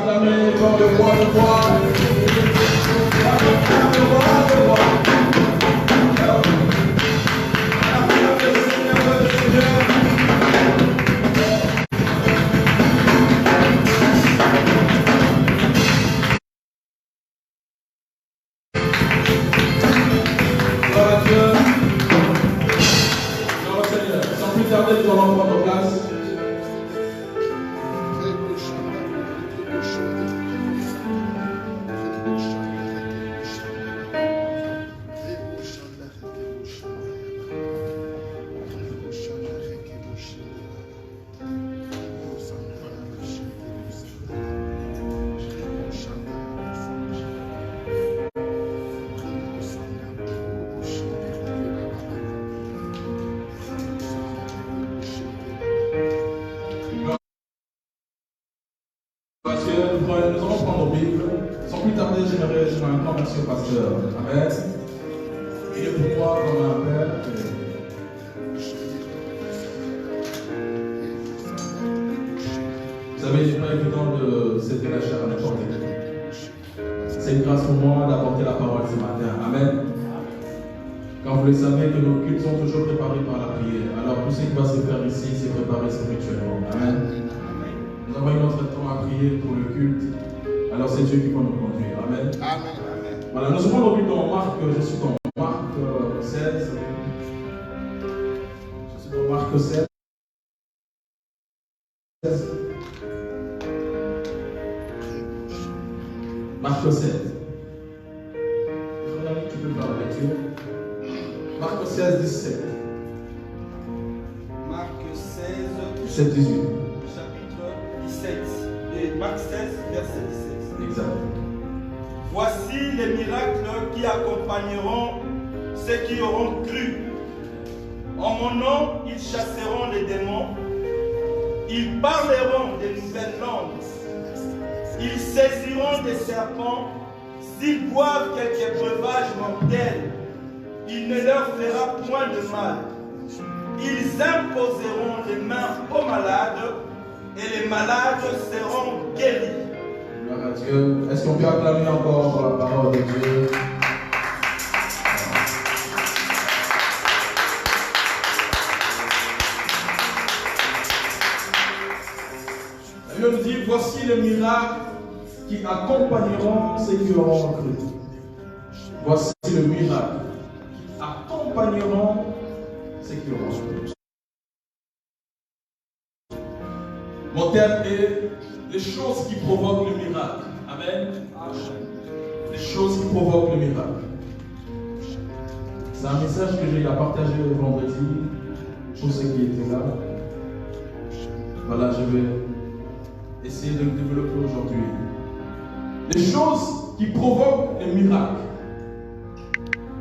acclamer comme le roi de roi. Le roi de roi. Nous allons prendre place. Nous allons prendre nos Bibles. Sans plus tarder, j'aimerais dire un grand merci au pasteur. Amen. Il est pour moi comme un père. Vous savez, il n'est pas évident de céder la chair à n'importe qui. C'est une grâce pour moi d'apporter la parole ce matin. Amen. Quand vous le savez que nos cultes sont toujours préparés par la prière. Alors tout ce qui va se faire ici, c'est préparé spirituellement. Amen. Nous avons eu notre temps à prier pour le culte. Alors c'est Dieu qui va nous conduire. Amen. Amen. Voilà, nous sommes aujourd'hui dans Marc. Je suis dans Marc 16. Je suis dans Marc 16. Marc 16. Tu peux faire la lecture. Marc 16, 17. Marc 16, 17, 18. Chapitre 17. Et Marc 16, verset 17. Exact. Voici les miracles qui accompagneront ceux qui auront cru. En mon nom, ils chasseront les démons. Ils parleront de nouvelles langues. Ils saisiront des serpents. S'ils boivent quelques breuvages mortels, il ne leur fera point de mal. Ils imposeront les mains aux malades et les malades seront guéris. Gloire à Dieu. Est-ce qu'on peut acclamer encore pour la parole de Dieu? La Bible nous dit, voici les miracles qui accompagneront ceux qui auront cru. Voici le miracle qui accompagneront ceux qui auront cru. Mon thème est les choses qui provoquent le miracle. Amen. Les choses qui provoquent le miracle. C'est un message que j'ai eu à partager vendredi pour ceux qui étaient là. Voilà, je vais essayer de le développer aujourd'hui. Les choses qui provoquent les miracles.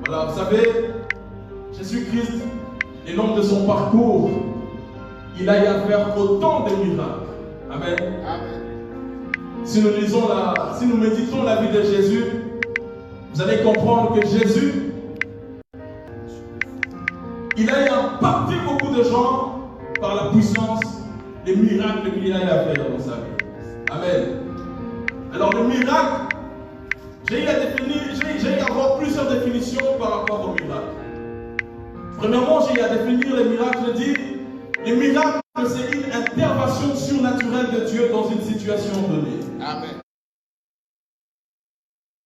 Voilà, vous savez, Jésus-Christ, le long de son parcours, il a eu à faire autant de miracles. Amen. Amen. Si nous lisons si nous méditons la vie de Jésus, vous allez comprendre que Jésus, il a eu à impacter beaucoup de gens par la puissance des miracles qu'il a eu à faire dans sa vie. Amen. Alors le miracle, j'ai eu à avoir plusieurs définitions par rapport au miracle. Premièrement, j'ai eu à définir les miracles. Je dis, les miracles, c'est une intervention surnaturelle de Dieu dans une situation donnée. Amen.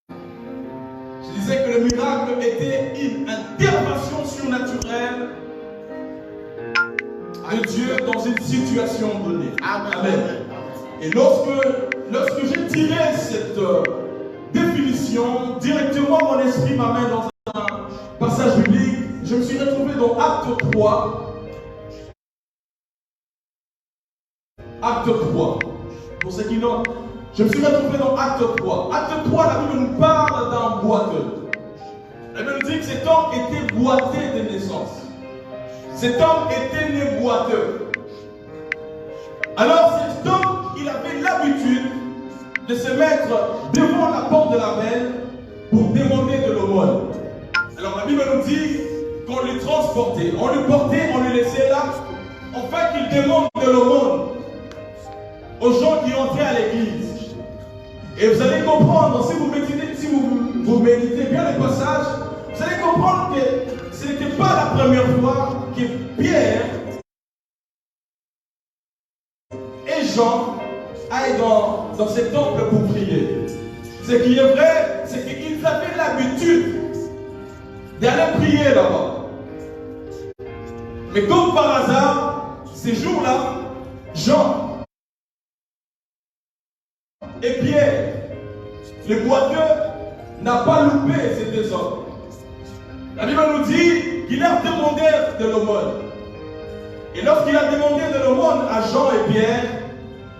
Je disais que le miracle était une intervention surnaturelle de Dieu dans une situation donnée. Amen. Amen. Et lorsque j'ai tiré cette définition, directement mon esprit m'amène dans un passage biblique. Je me suis retrouvé dans Acte 3. Acte 3. Pour ceux qui n'ont, je me suis retrouvé dans Acte 3. Acte 3, la Bible nous parle d'un boiteux. La Bible nous dit que cet homme était boiteux de naissance. Cet homme était né boiteux. Alors cet homme, il avait l'habitude de se mettre devant la porte de la veine pour demander de l'aumône. Alors la Bible nous dit qu'on lui transportait, on lui portait, on lui laissait là, afin qu'il demande de l'aumône aux gens qui entraient à l'église. Et vous allez comprendre, si vous méditez bien le passage, vous allez comprendre que ce n'était pas la première fois que Pierre et Jean aillent dans ce temple pour prier. Ce qui est vrai, c'est qu'ils avaient l'habitude d'aller prier là-bas. Mais comme par hasard, ces jours-là, Jean et Pierre, le boiteux, n'a pas loupé ces deux hommes. La Bible nous dit qu'il leur demandait de l'aumône. Et lorsqu'il a demandé de l'aumône à Jean et Pierre,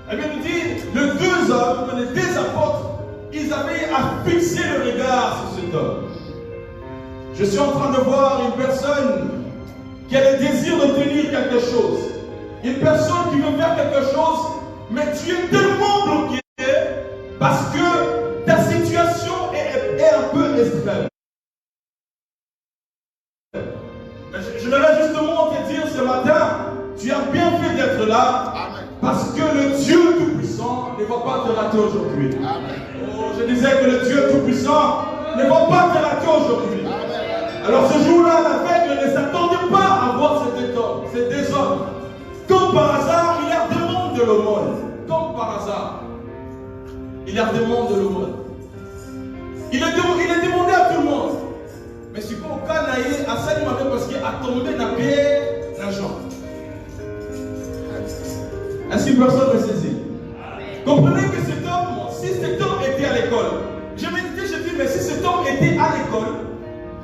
la Bible nous dit les deux hommes, les deux apôtres, ils avaient à fixer le regard sur cet homme. Je suis en train de voir une personne qui a le désir de tenir quelque chose. Une personne qui veut faire quelque chose, mais tu es tellement bloqué parce que ta situation est un peu extrême. Je voudrais justement te dire ce matin, tu as bien fait d'être là, parce que le Dieu Tout-Puissant ne va pas te rater aujourd'hui. Oh, je disais que le Dieu Tout-Puissant ne va pas te rater aujourd'hui. Alors ce jour-là, l'aveugle ne s'attendait pas à voir ces deux hommes. Comme par hasard, il leur demande de l'aumône. Comme par hasard, il leur demande de l'aumône. Il a demandé à tout le monde. Mais c'est pas au cas à ça, il m'a parce qu'il a tombé dans Pierre, dans Jean. Est-ce qu'une personne me saisit? Comprenez que cet homme, si cet homme était à l'école, je méditais, je dis, mais si cet homme était à l'école,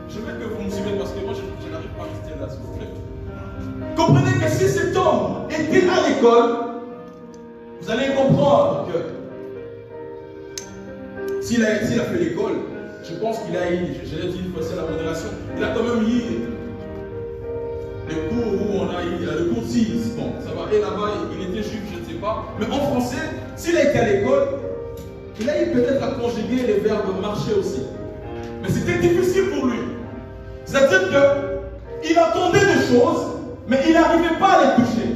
je veux que vous me suivez parce que moi je n'arrive pas à rester là, s'il vous plaît. Comprenez que si cet homme était à l'école, vous allez comprendre que s'il a fait l'école, je pense qu'il a eu, je l'ai dit une fois, c'est la modération, il a quand même eu le cours où on a eu, le cours 6, bon, ça va, et là-bas, il était juif, je ne sais pas, mais en français, s'il a été à l'école, il a eu peut-être à conjuguer les verbes marcher aussi. Mais c'était difficile pour lui. C'est-à-dire qu'il entendait des choses, mais il n'arrivait pas à les toucher.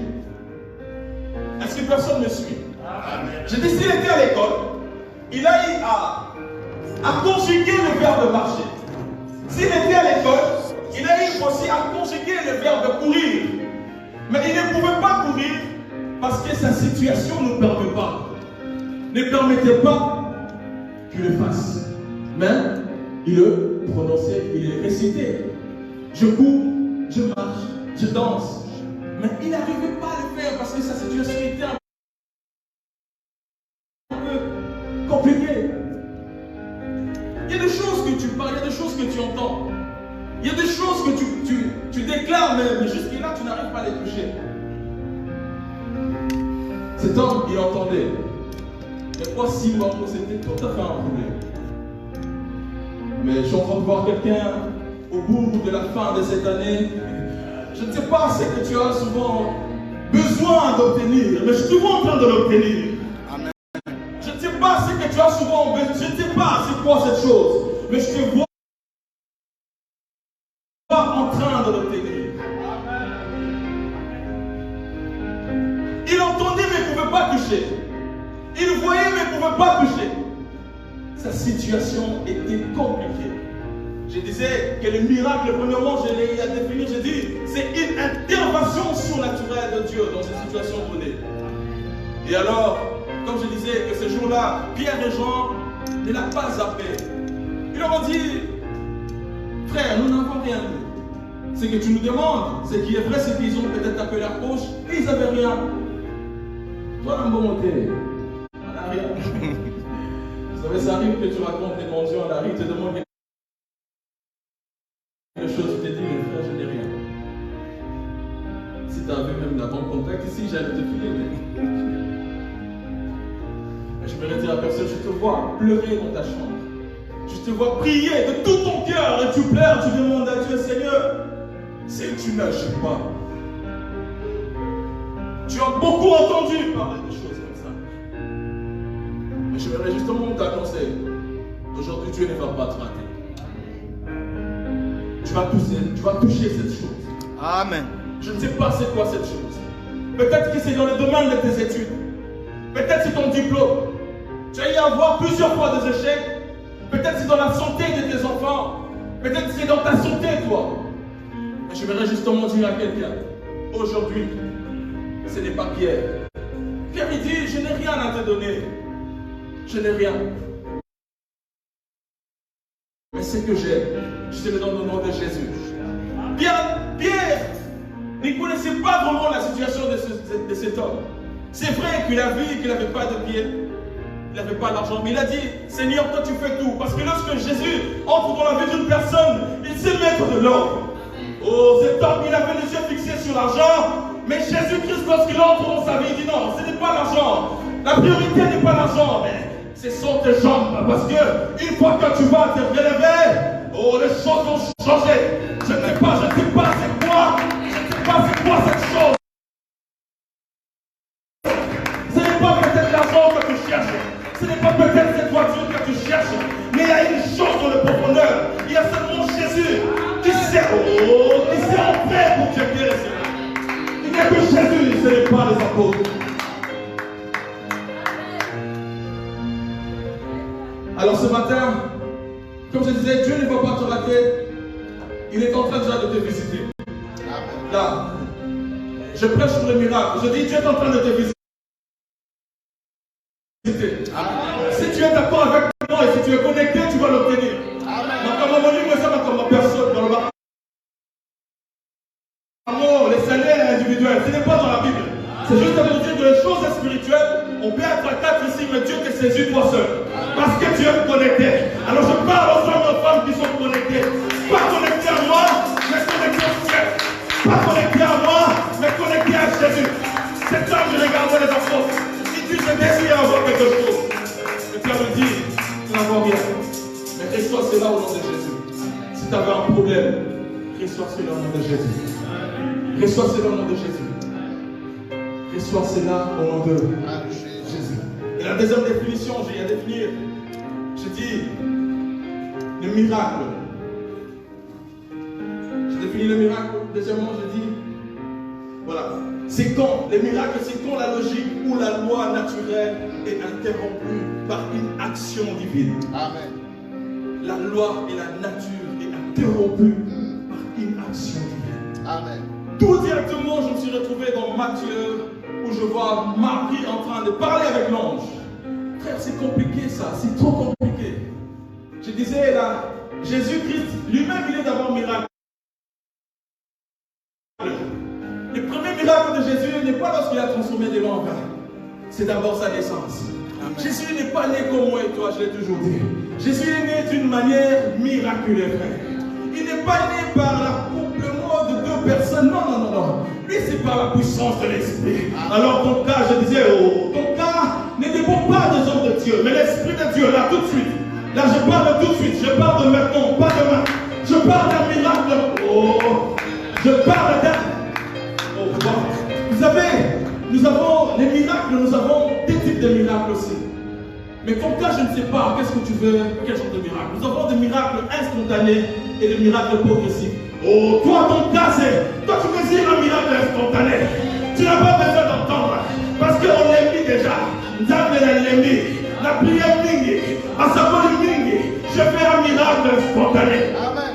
Est-ce que personne me suit? J'ai dit, s'il était à l'école, il a eu à conjuguer le verbe marcher. S'il était à l'école, il a eu aussi à conjuguer le verbe courir. Mais il ne pouvait pas courir parce que sa situation ne permettait pas qu'il le fasse. Mais il le prononçait, il le récitait. Je cours, je marche, je danse. Mais il n'arrivait pas à le faire parce que sa situation était un peu compliquée. Il y a des choses que tu parles, il y a des choses que tu entends. Il y a des choses que tu déclares, mais jusque-là, tu n'arrives pas à les toucher. Cet homme, il entendait. Il y a quoi 6 mois, c'était tout à fait un problème. Mais je suis en train de voir quelqu'un au bout de la fin de cette année. Je ne sais pas ce que tu as souvent besoin d'obtenir, mais je suis souvent en train de l'obtenir. Je ne sais pas ce que tu as souvent besoin, je ne sais pas c'est quoi cette chose, mais je te vois en train de l'obtenir. Il entendait mais il ne pouvait pas toucher. Il voyait mais il ne pouvait pas toucher. Sa situation était compliquée. Je disais que le miracle, premièrement, je l'ai défini, je dis, c'est une intervention surnaturelle de Dieu dans cette situation donnée. Et alors, comme je disais, que ce jour-là, Pierre et Jean ne l'ont pas zappé. Ils leur ont dit, frère, nous n'avons rien dit. Ce que tu nous demandes, ce qui est vrai, c'est qu'ils ont peut-être tapé leur poche et ils n'avaient rien. Toi, dans le bon monté, on n'a rien. Vous savez, ça arrive que tu racontes des mentions, on arrive, tu te demandes quelque chose, tu te dis, mais frère, je n'ai rien. Si tu avais même la bonne contact ici, j'allais te filer, mais je vais dire à personne, je te vois pleurer dans ta chambre. Je te vois prier de tout ton cœur et tu pleures, tu demandes à Dieu, Seigneur, si tu n'agis pas. Tu as beaucoup entendu parler des choses comme ça. Mais je voudrais justement t'annoncer, aujourd'hui Dieu ne va pas te rater. Tu vas toucher cette chose. Amen. Je ne sais pas c'est quoi cette chose. Peut-être que c'est dans le domaine de tes études. Peut-être c'est ton diplôme. Tu as eu à avoir plusieurs fois des échecs. Peut-être c'est dans la santé de tes enfants. Peut-être c'est dans ta santé, toi. Mais je voudrais justement dire à quelqu'un, aujourd'hui, ce n'est pas Pierre. Pierre il dit, je n'ai rien à te donner. Je n'ai rien. Mais ce que j'ai, je te le donne au nom de Jésus. Pierre ne connaissait pas vraiment la situation de cet homme. C'est vrai qu'il a vu qu'il n'avait pas de pied, il n'avait pas d'argent, mais il a dit, Seigneur, toi tu fais tout. Parce que lorsque Jésus entre dans la vie d'une personne, il sait mettre de l'ordre. Oh, cet homme, il avait les yeux fixés sur l'argent, mais Jésus-Christ, lorsqu'il entre dans sa vie, il dit non, ce n'est pas l'argent. La priorité n'est pas l'argent, mais ce sont tes jambes. Parce que une fois que tu vas te relever, oh, les choses vont changer. Je ne sais pas c'est quoi. Je ne sais pas c'est quoi cette chose. Ce n'est pas peut-être l'argent que tu cherches. Ce n'est pas peut-être cette voiture que tu cherches. Mais il y a une chose dans le profondeur. Il y a seulement Jésus qui sait en paix pour te guérir. Il n'y a que Jésus, ce n'est pas les apôtres. Alors ce matin, comme je disais, Dieu ne va pas te rater. Il est en train déjà de te visiter. Là, je prêche sur le miracle. Je dis, Dieu est en train de te visiter. Si tu es d'accord avec moi et si tu es connecté, tu vas l'obtenir. Les salaires individuels, ce n'est pas dans la Bible. C'est juste à vous dire que les choses spirituelles, on peut être à 4 ici, mais Dieu te saisit toi seul. Parce que tu es connecté. Alors je parle aux hommes et aux femmes qui sont connectés. Pas connectés à moi, mais connectés au ciel. Pas connectés à moi, mais connectés à Jésus. Cet homme, je regardais les apôtres. Il dit, je désire avoir quelque chose. Et Pierre me dit, tu n'en vois rien. Mais reçois cela au nom de Jésus. Si tu avais un problème, reçois cela au nom de Jésus. Reçois cela au nom de Jésus. Reçois cela au nom de Jésus. Et la deuxième définition, j'ai à définir. Je dis le miracle. J'ai défini le miracle. Deuxièmement, je dis voilà. C'est quand, les miracles, c'est quand la logique ou la loi naturelle est interrompue par une action divine. Amen. La loi et la nature est interrompue par une action divine. Amen. Tout directement, je me suis retrouvé dans Matthieu, où je vois Marie en train de parler avec l'ange. Frère, c'est compliqué ça, c'est trop compliqué. Je disais là, Jésus-Christ, lui-même, il est d'abord miracle. Le premier miracle de Jésus n'est pas lorsqu'il a transformé des lois en vin. C'est d'abord sa naissance. Amen. Jésus n'est pas né comme moi et toi, je l'ai toujours dit. Jésus est né d'une manière miraculeuse, frère. Il n'est pas né par l'accouplement de deux personnes. Non. Lui, c'est par la puissance de l'Esprit. Alors, ton cas, je disais, ton cas ne dépend pas des hommes de Dieu, mais l'Esprit de Dieu, là, tout de suite. Là, je parle tout de suite. Je parle de maintenant, pas demain. Je parle d'un miracle. Je parle d'un. Vous savez, nous avons les miracles, nous avons des types de miracles aussi. Mais ton cas, je ne sais pas, qu'est-ce que tu veux, quel genre de miracle. Nous avons des miracles instantanés et des miracles progressifs. Oh, toi, ton cas, c'est. Toi, tu désires un miracle instantané. Tu n'as pas besoin d'entendre. Parce qu'on l'a mis déjà. Nzambe l'a mis. La prière mingi. À savoir le mingi. Je fais un miracle instantané. Amen.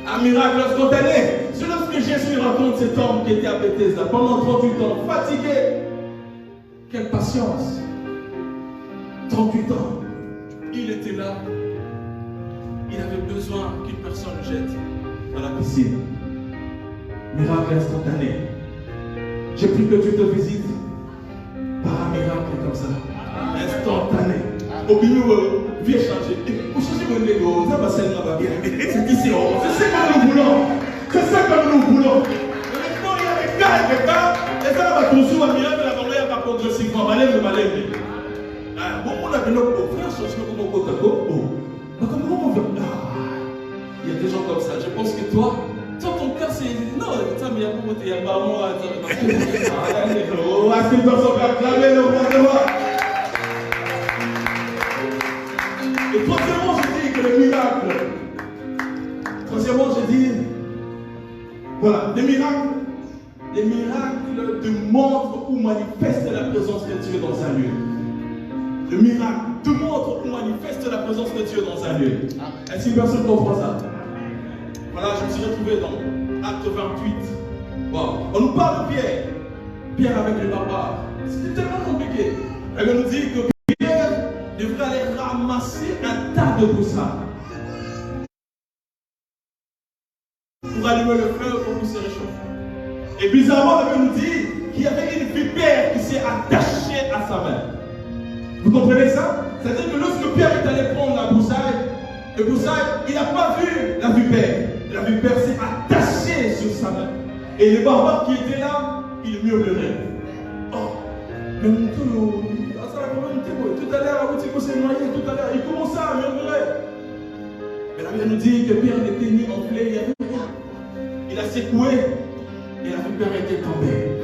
Un miracle instantané. C'est lorsque Jésus raconte cet homme qui était à Bethesda pendant 38 ans, fatigué. Quelle patience. 38 ans. Il était là. Il avait besoin qu'une personne le jette dans la piscine. Miracle instantané. J'ai pris que Dieu te visite par un miracle comme ça. Instantané. Au milieu, viens changer. Vous changez mon égo, ça va s'être bien. C'est ici. C'est ce que nous voulons. C'est ce que nous voulons. Maintenant, il y a des cas et des cas. Et ça va toujours un miracle la journée va progressivement. Malève. Bon, on a vu notre frère, je suis comme au Kotako. Il y a des gens comme ça. Je pense que toi, ton cœur c'est. Non, ça, mais il y a beaucoup de. Il y a pas moi. Est-ce que personne va acclamer le roi de roi? Et troisièmement, je dis que le miracle. Troisièmement, je dis. Voilà, des miracles te montrent ou manifestent la présence de Dieu le miracle te montre ou manifeste la présence de Dieu dans un lieu. Est-ce qu'une personne comprend ça? Voilà, je me suis retrouvé dans Acte 28. Wow. On nous parle de Pierre. Pierre avec les barbares. C'était tellement compliqué. Elle nous dit que Pierre devrait aller ramasser un tas de broussailles pour allumer le feu pour nous se réchauffer. Et bizarrement, elle nous dit qu'il y avait une vipère qui s'est attachée à sa main. Vous comprenez ça? C'est-à-dire que lorsque Pierre est allé prendre la broussaille, le broussaille, il n'a pas vu la vipère. La vipère s'est attachée sur sa main. Et les barbares qui étaient là, ils murmuraient. Oh, mais mon tout, tout à l'heure, vous s'est noyé, tout à l'heure, il commençait à murmurer. Mais la Bible nous dit que Pierre n'était ni enflé, il n'y avait rien. Il a secoué et la vipère était tombée.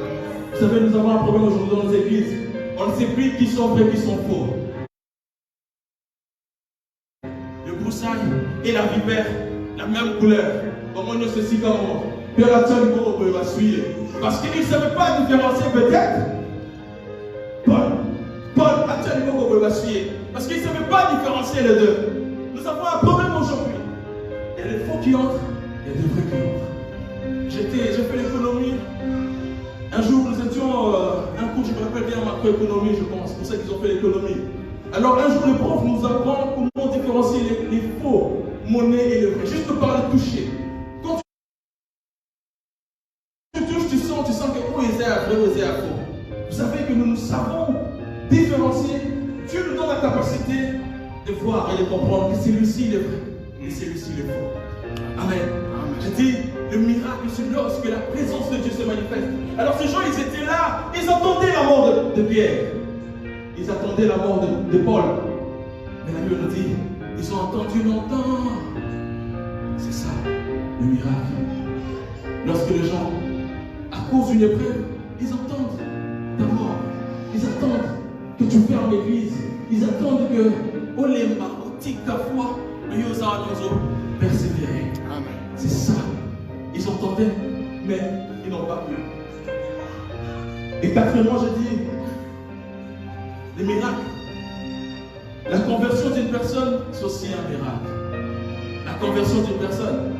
Vous savez, nous avons un problème aujourd'hui dans nos églises. On ne sait plus qui sont vrais, qui sont faux. Le broussaille et la vipère, la même couleur. Comment nous ceci comment Pierre a tenu pour va suivre. Parce qu'il ne savait pas différencier peut-être. Paul a tenu pour va suivre. Parce qu'il ne savait pas différencier les deux. Nous avons un problème aujourd'hui. Il y a des faux qui entrent, il y a des vrais qui entrent. J'ai fait l'économie. Un jour, nous étions un cours, je me rappelle bien, macroéconomie, je pense, pour ceux qui ont fait l'économie. Alors, un jour, le prof nous apprend comment différencier les faux monnaies et les vrais, juste par le toucher. Quand tu touches, tu sens que où est vrai, où est faux. Vous savez que nous savons différencier. Dieu nous donne la capacité de voir et de comprendre que celui-ci est vrai et celui-ci est faux. Amen. J'ai dit, le miracle, c'est lorsque la présence de Dieu se manifeste. Alors ces gens, ils étaient là, ils attendaient la mort de Pierre. Ils attendaient la mort de Paul. Mais la Bible nous dit, ils ont attendu longtemps. C'est ça, le miracle. Lorsque les gens, à cause d'une épreuve, ils attendent ta mort. Ils attendent que tu fermes l'église. Ils attendent que, oh les mains, oh tic ta foi, mais ils ont persévéré. C'est ça. Ils entendaient, mais ils n'ont pas pu. Et quatrièmement, je dis, les miracles. La conversion d'une personne, c'est aussi un miracle. La conversion d'une personne.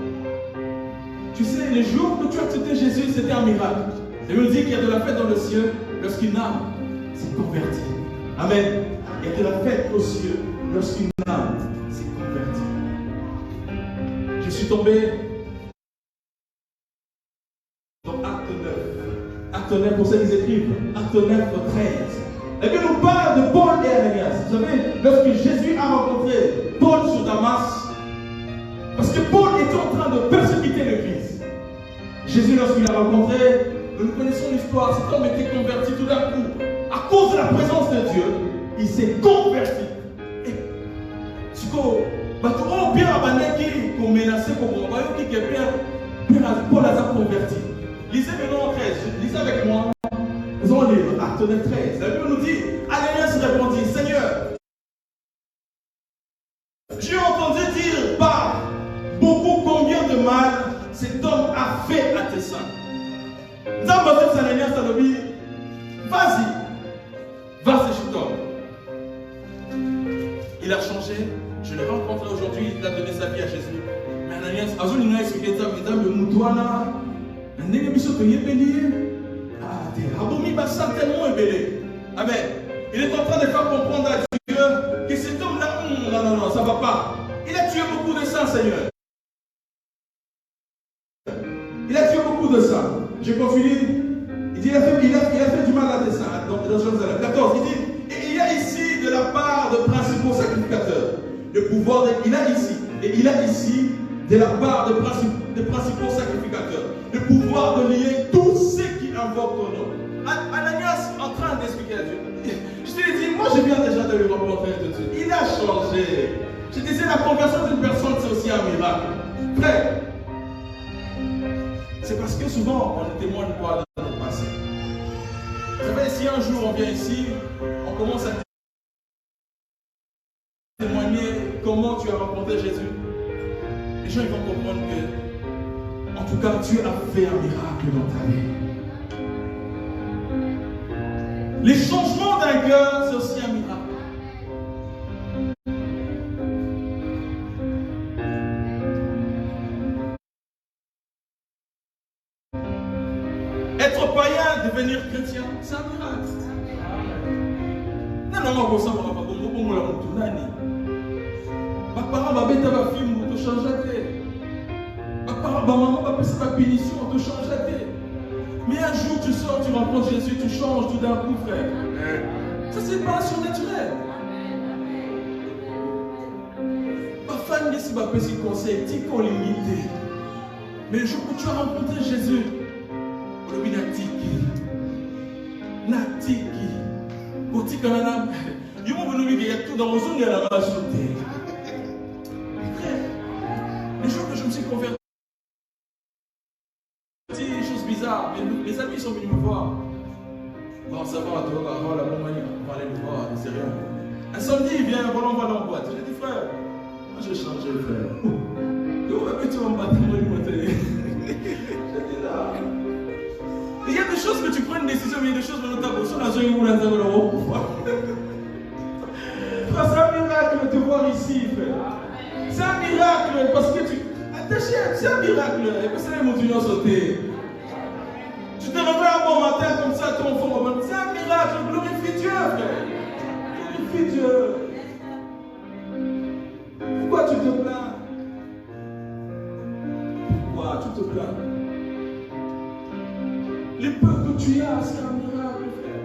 Tu sais, les jours que tu as accepté Jésus, c'était un miracle. Et on dit qu'il y a de la fête dans le ciel lorsqu'une âme s'est convertie. Amen. Il y a de la fête aux cieux lorsqu'une âme s'est convertie. Je suis tombé dans Acte 9. Acte 9, pour ceux qui écrivent, Acte 9, 13. La Bible nous parle de Paul et Ananias. Vous savez, lorsque Jésus a rencontré Paul sur Damas, parce que Paul était en train de persécuter l'église. Jésus, lorsqu'il l'a rencontré, nous connaissons l'histoire, cet homme était converti tout d'un coup. À cause de la présence de Dieu, il s'est converti. Et ce que Pierre a menacé pour moi, Paul a converti. Lisez maintenant 13, lisez avec moi. Nous allons lire Acte 9, 13. La Bible nous dit, Ananias répondit, Seigneur, j'ai entendu dire par beaucoup combien de mal cet homme a fait à tes saints. Nous avons dit à Ananias, vas-y, va chez cet homme. Il a changé, je l'ai rencontré aujourd'hui, il a donné sa vie à Jésus. Mais Ananias, Azulina expliqué ça, mesdames, le moutouana, un négociation que certainement ébélé. Amen. Il est en train de faire comprendre à Dieu que cet homme-là, non, ça ne va pas. Il a tué beaucoup de saints, Seigneur. Il a tué beaucoup de saints. Je continue. Il dit, il a fait du mal à des saints. Dans Jérusalem 14, il dit, et il y a ici de la part de principaux sacrificateurs le pouvoir il a ici de la part des principaux sacrificateurs le pouvoir de lier tous ceux qui invoquent ton nom. Ananias en train d'expliquer à Dieu. Je te l'ai dit, moi je viens déjà de le rencontrer tout de suite. Il a changé. Je disais, la conversion d'une personne, c'est aussi un miracle. Frère, c'est parce que souvent on ne témoigne pas de notre passé. Vous savez, si un jour on vient ici, on commence à témoigner comment tu as rencontré Jésus, les gens ils vont comprendre que, en tout cas, Dieu a fait un miracle dans ta vie. Les changements d'un cœur, c'est aussi un miracle. devenir chrétien, c'est un miracle. Non, non, non, ça va pas. Mes parents m'ont bêté ma fille, m'ont tout changé la tête. Mes parents, ma maman m'a passé ma punition, tout change la tête. Mais un jour, tu sors, tu rencontres Jésus, tu changes tout d'un coup, frère. Ça, c'est pas surnaturel. Ma femme, ici, m'a passé conseil, tu qu'on limité. Mais le jour où tu as rencontré Jésus, le Natiki, Boutique en âme, il y a tout dans mon zone, il y a la main sur terre. Le jour que je me suis converti, chose bizarre, mes amis sont venus me voir. Bon, ça va, tu vas avoir la bonne manière, on va aller me voir, c'est rien. Un samedi, il vient, voilà, on va dans la boîte. J'ai dit, frère, moi j'ai changé, frère. Donc, tu vas me battre, moi, du matin. J'étais là. Il y a des choses que tu prends une décision, mais il y a des choses que tu as besoin de c'est un miracle de te voir ici, frère. C'est un miracle parce que tu. C'est un miracle. Et puis c'est les moutons sauter. Tu te réveilles un bon matin comme ça, ton enfant. C'est un miracle. Glorifie Dieu, frère. Glorifie Dieu. Pourquoi tu te plains? Pourquoi tu te plains? Les peurs que tu as, c'est un miracle, frère.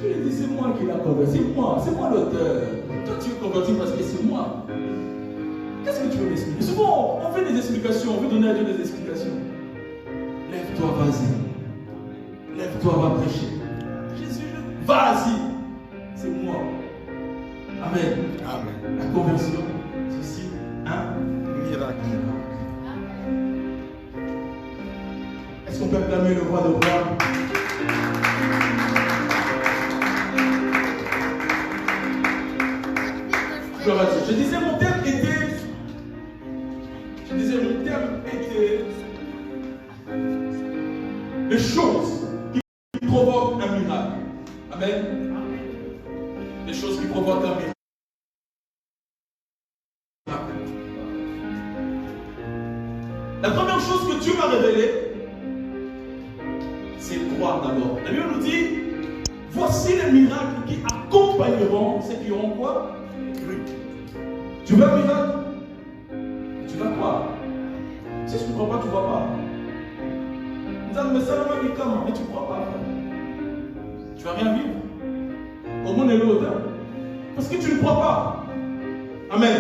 Je lui dis, c'est moi qui l'a converti, c'est moi l'auteur. Toi tu es converti parce que c'est moi. Qu'est-ce que tu veux m'expliquer? Souvent on fait des explications, on veut donner à Dieu des explications. Lève-toi, vas-y. Lève-toi, va prêcher. Jésus, vas-y. C'est moi. Amen. Amen. La conversion, c'est aussi un miracle. Est-ce qu'on peut acclamer le roi de gloire? Je disais mon terme était les choses qui provoquent un miracle. Amen. Les choses qui provoquent un miracle. La première chose que Dieu m'a révélée, c'est croire d'abord. La Bible nous dit, voici les miracles qui accompagneront ceux qui auront quoi? Cru. Tu veux un miracle? Tu vas croire. Si tu ne crois pas, tu ne vois pas. Mais tu ne crois pas. Tu ne vas rien vivre. Au moins, est l'autre. Parce que tu ne crois pas. Amen.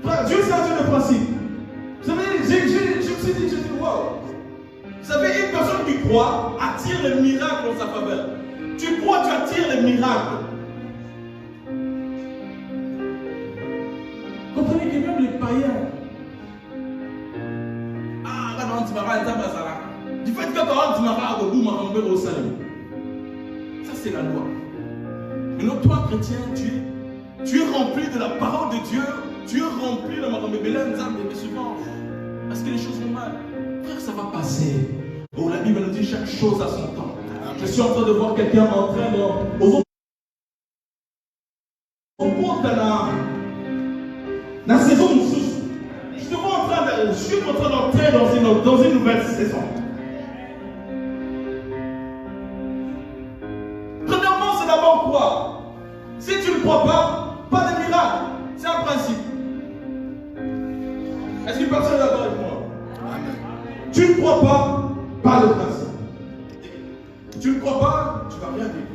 Frère, Dieu, c'est un Dieu de principe. Vous savez, je me suis dit, wow. Vous savez, une personne qui croit attire les miracles en sa faveur. Tu crois, tu attires les miracles. Comprenez que même les païens. Du fait que ça c'est la loi. Mais toi, chrétien, tu es rempli de la parole de Dieu. Tu es rempli de ma mais souvent, parce que les choses vont mal. Frère, ça va passer. Oh, la Bible nous dit chaque chose à son temps. Je suis en train de voir quelqu'un en train de. Dans la saison de sous, je suis en train d'entrer dans une nouvelle saison. Premièrement, c'est d'abord croire. Si tu ne crois pas de miracle. C'est un principe. Est-ce qu'une personne est d'accord avec moi? Amen. Tu ne crois pas de principe. Tu ne crois pas, tu ne vas rien vivre.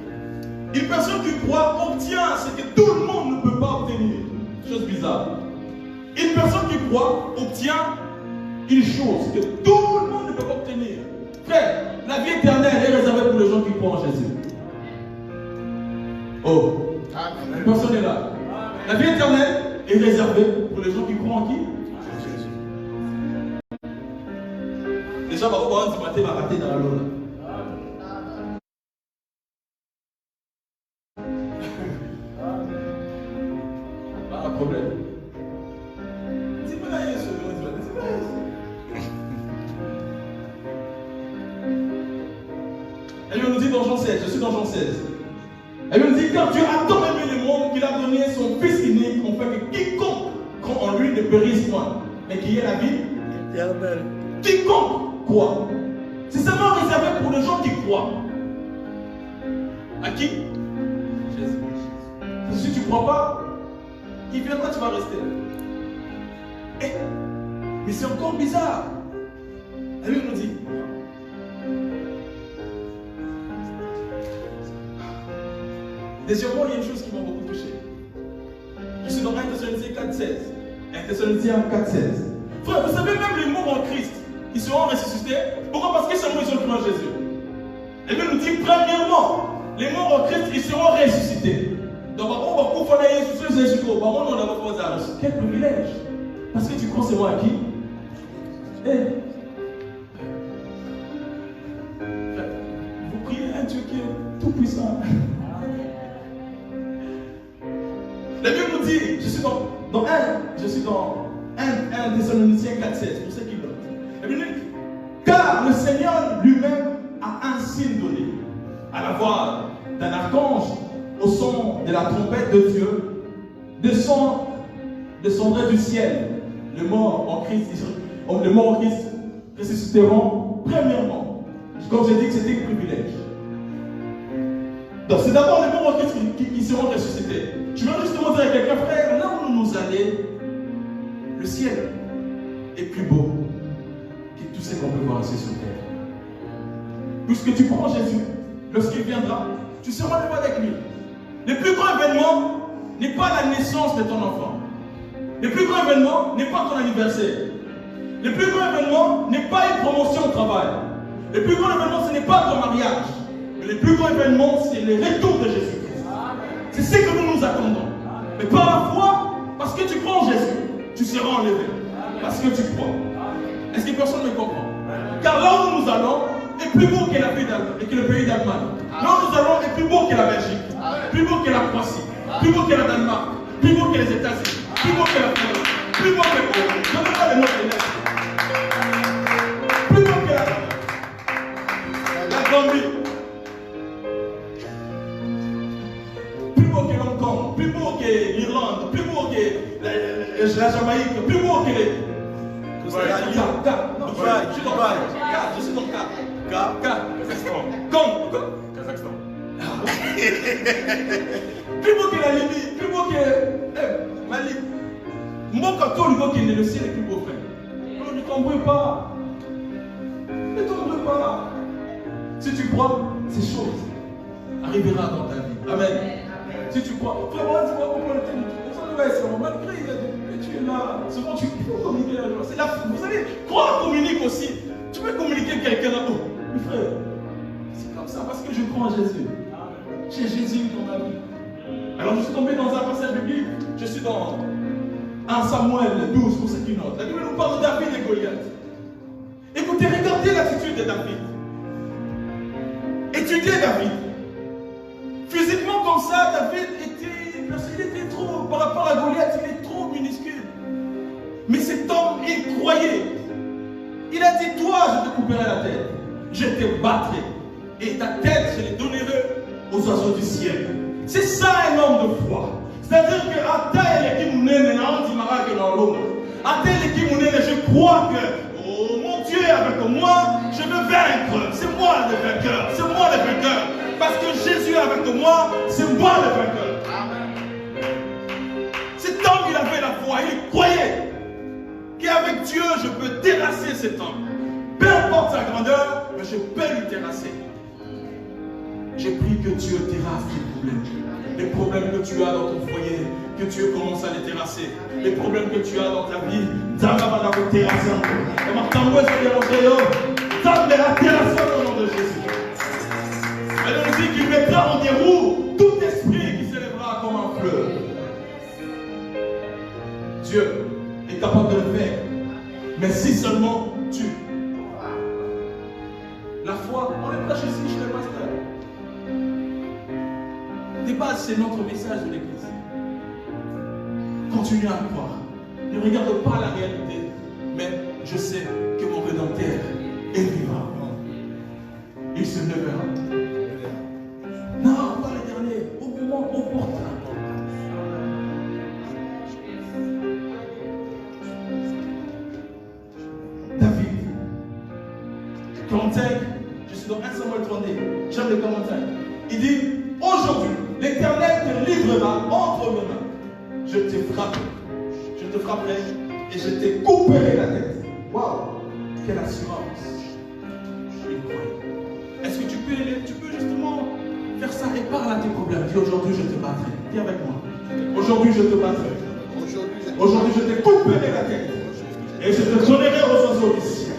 Une personne qui croit obtient ce que tout le monde ne peut pas obtenir. Chose bizarre. Une personne qui croit obtient une chose que tout le monde ne peut pas obtenir. Frère, la vie éternelle est réservée pour les gens qui croient en Jésus. Oh, amen. Une personne est là. La vie éternelle est réservée pour les gens qui croient en qui? En Jésus. Les gens vont voir du matin, va rater dans la lune. Pas de problème. Elle nous dit dans Jean 16, je suis dans Jean 16. Elle nous dit, car Dieu a tant aimé le monde qu'il a donné son Fils unique, afin que quiconque croit en lui ne périsse point, mais qui est la vie éternelle. Quiconque croit. C'est seulement réservé pour les gens qui croient. À qui? Jésus. Si tu ne crois pas, il viendra, tu vas rester. Mais c'est encore bizarre. La Bible nous dit. Deuxièmement, il y a une chose qui m'a beaucoup touché. Je suis dans 1 Thessaloniciens 4,16. 1 Thessaloniciens 4,16. Frère, vous savez, même les morts en Christ, ils seront ressuscités. Pourquoi? Parce que seulement ils ont cru en Jésus. La Bible nous dit, premièrement, les morts en Christ, ils seront ressuscités. Donc, on va confondre Jésus. Quel privilège! Parce que tu crois seulement à qui? Vous priez à un Dieu qui est tout puissant. La Bible nous dit, je suis dans 1 Thessaloniciens 4,16, pour ceux qui notent. La Bible dit, car le Seigneur lui-même a un signe donné, à la voix d'un archange, au son de la trompette de Dieu, descendrait du ciel. Les morts en Christ ressusciteront premièrement. Comme j'ai dit que c'était un privilège. Donc c'est d'abord les morts en Christ qui seront ressuscités. Je veux juste demander à quelqu'un, frère, là où nous allons, le ciel est plus beau que tout ce qu'on peut voir ici sur terre. Puisque tu prends Jésus, lorsqu'il viendra, tu seras devant avec lui. Le plus grand événement n'est pas la naissance de ton enfant. Le plus grand événement n'est pas ton anniversaire. Le plus grand événement n'est pas une promotion au travail. Le plus grand événement, ce n'est pas ton mariage. Mais le plus grand événement, c'est le retour de Jésus-Christ. C'est ce que nous nous attendons. Mais par la foi, parce que tu crois en Jésus, tu seras enlevé. Parce que tu crois. Est-ce que personne me comprend? Car là où nous allons est plus beau que la ville et que le pays d'Allemagne. Là où nous allons est plus beau que la Belgique, plus beau que la Croatie, plus beau que la Danemark, plus beau que les États-Unis, plus beau que la France, plus beau que le Congo. Je ne veux pas les noms de l'Est. Plus beau que la Gambie. Plus beau que Hong Kong, plus beau que l'Irlande, plus beau que la Jamaïque, plus beau que les... Je suis dans 4. Kazakhstan. Plus beau que la Libye, plus beau que Mali. Moi, quand on voit qu'il est le ciel est plus beau, frère. Ne t'en brûle pas. Ne t'en brûle pas. Si tu crois, ces choses arriveront dans ta vie. Amen. Si tu crois, frère, moi, tu vois pourquoi malgré tu es là, souvent tu peux communiquer la joie. C'est la foi. Vous savez, croire communique aussi. Tu peux communiquer quelqu'un là-haut. Mais frère, c'est comme ça parce que je crois en Jésus. J'ai Jésus dans ma vie. Alors je suis tombé dans un passage biblique. Je suis dans 1 Samuel 12 pour ceux qui notent. La Bible nous parle de David et Goliath. Écoutez, regardez l'attitude de David. Étudiez David. Physiquement comme ça, David était trop, par rapport à Goliath, il est trop minuscule. Mais cet homme, il croyait. Il a dit, toi, je te couperai la tête. Je te battrai. Et ta tête, je les donnerai aux oiseaux du ciel. C'est ça un homme de foi. C'est-à-dire que à tel qui m'unène, je crois que oh, mon Dieu est avec moi, je veux vaincre. C'est moi le vainqueur. C'est moi le vainqueur. Parce que Jésus est avec moi, c'est moi le vainqueur. Cet homme, il avait la foi, il croyait qu'avec Dieu, je peux terrasser cet homme. Peu importe sa grandeur, mais je peux lui terrasser. J'ai pris que Dieu terrasse tes problèmes. Les problèmes que tu as dans ton foyer, que Dieu commence à les terrasser. Les problèmes que tu as dans ta vie, Dieu va les terrasser encore. Et maintenant, moi, je vais rentrer là. Dieu va les terrasser au nom de Jésus. Elle nous dit qu'il mettra en déroute tout esprit qui s'élèvera comme un fleuve. Dieu est capable de le faire. Mais si seulement tu. La foi, on est prêche ici chez le pasteur. Dépasse, c'est notre message de l'Église. Continue à croire. Ne regarde pas la réalité. Mais je sais que mon Rédempteur est vivant. Il se lèvera. Non, pas le dernier. Au moment opportun. 45, je suis dans 1 Samuel 32, j'aime le 45. Il dit, aujourd'hui, l'Éternel te livrera entre mes mains. Je te frapperai et je te couperai la tête. Waouh, quelle assurance. Est-ce que tu peux justement faire ça et parler à tes problèmes. Dis aujourd'hui je te battrai. Dis avec moi. Aujourd'hui je te battrai. Aujourd'hui je te couperai la tête. Et je te donnerai aux oiseaux du ciel.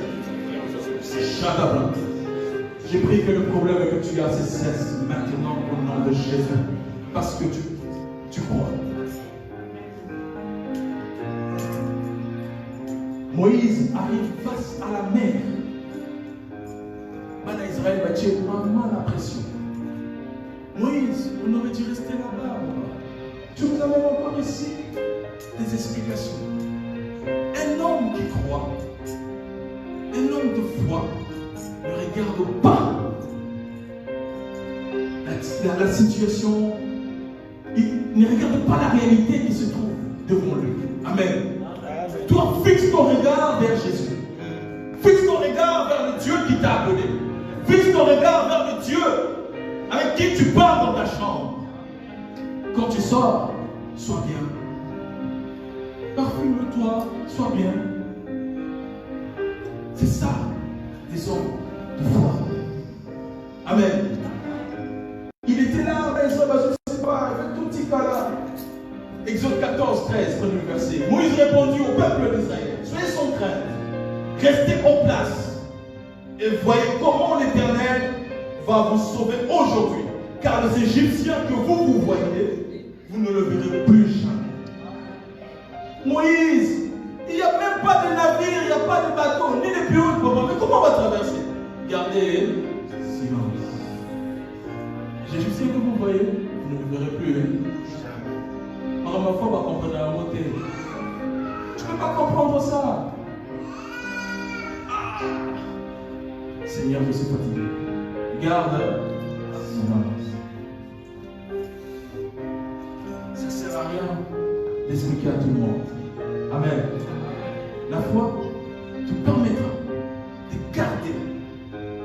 J'ai pris que le problème que tu as cesse maintenant au nom de Jésus. Parce que tu crois. Moïse arrive face à la mer. Maintenant Israël va dire maman la pression. Moïse, on aurait dû rester là-bas. Tu nous amènes encore ici des explications. Un homme qui croit, un homme de foi, ne regarde pas la situation, il ne regarde pas la réalité qui se trouve devant lui. Amen. Toi, fixe ton regard vers Jésus. Fixe ton regard vers le Dieu qui t'a appelé. Fixe ton regard vers le Dieu avec qui tu pars dans ta chambre. Quand tu sors, sois bien. Parfume-toi, sois bien. C'est ça, des hommes de foi. Amen. Il était là, mais je ne sais pas, il fait tout petit cas là. Exode 14, 13, premier verset. Moïse répondit au peuple d'Israël, soyez sans crainte, restez en place et voyez comment l'Éternel va vous sauver aujourd'hui. Car les Égyptiens que vous voyez, vous ne le verrez plus jamais. Moïse, il n'y a même pas de navire, il n'y a pas de bateau, ni de pirogues, mais comment on va traverser? Gardez silence. Les Égyptiens que vous voyez, vous ne le verrez plus jamais. Alors ma foi va comprendre la montée. Tu ne peux pas comprendre ça. Seigneur, je suis fatigué. Garde silence. Ça ne sert à rien d'expliquer à tout le monde. Amen. La foi te permettra de garder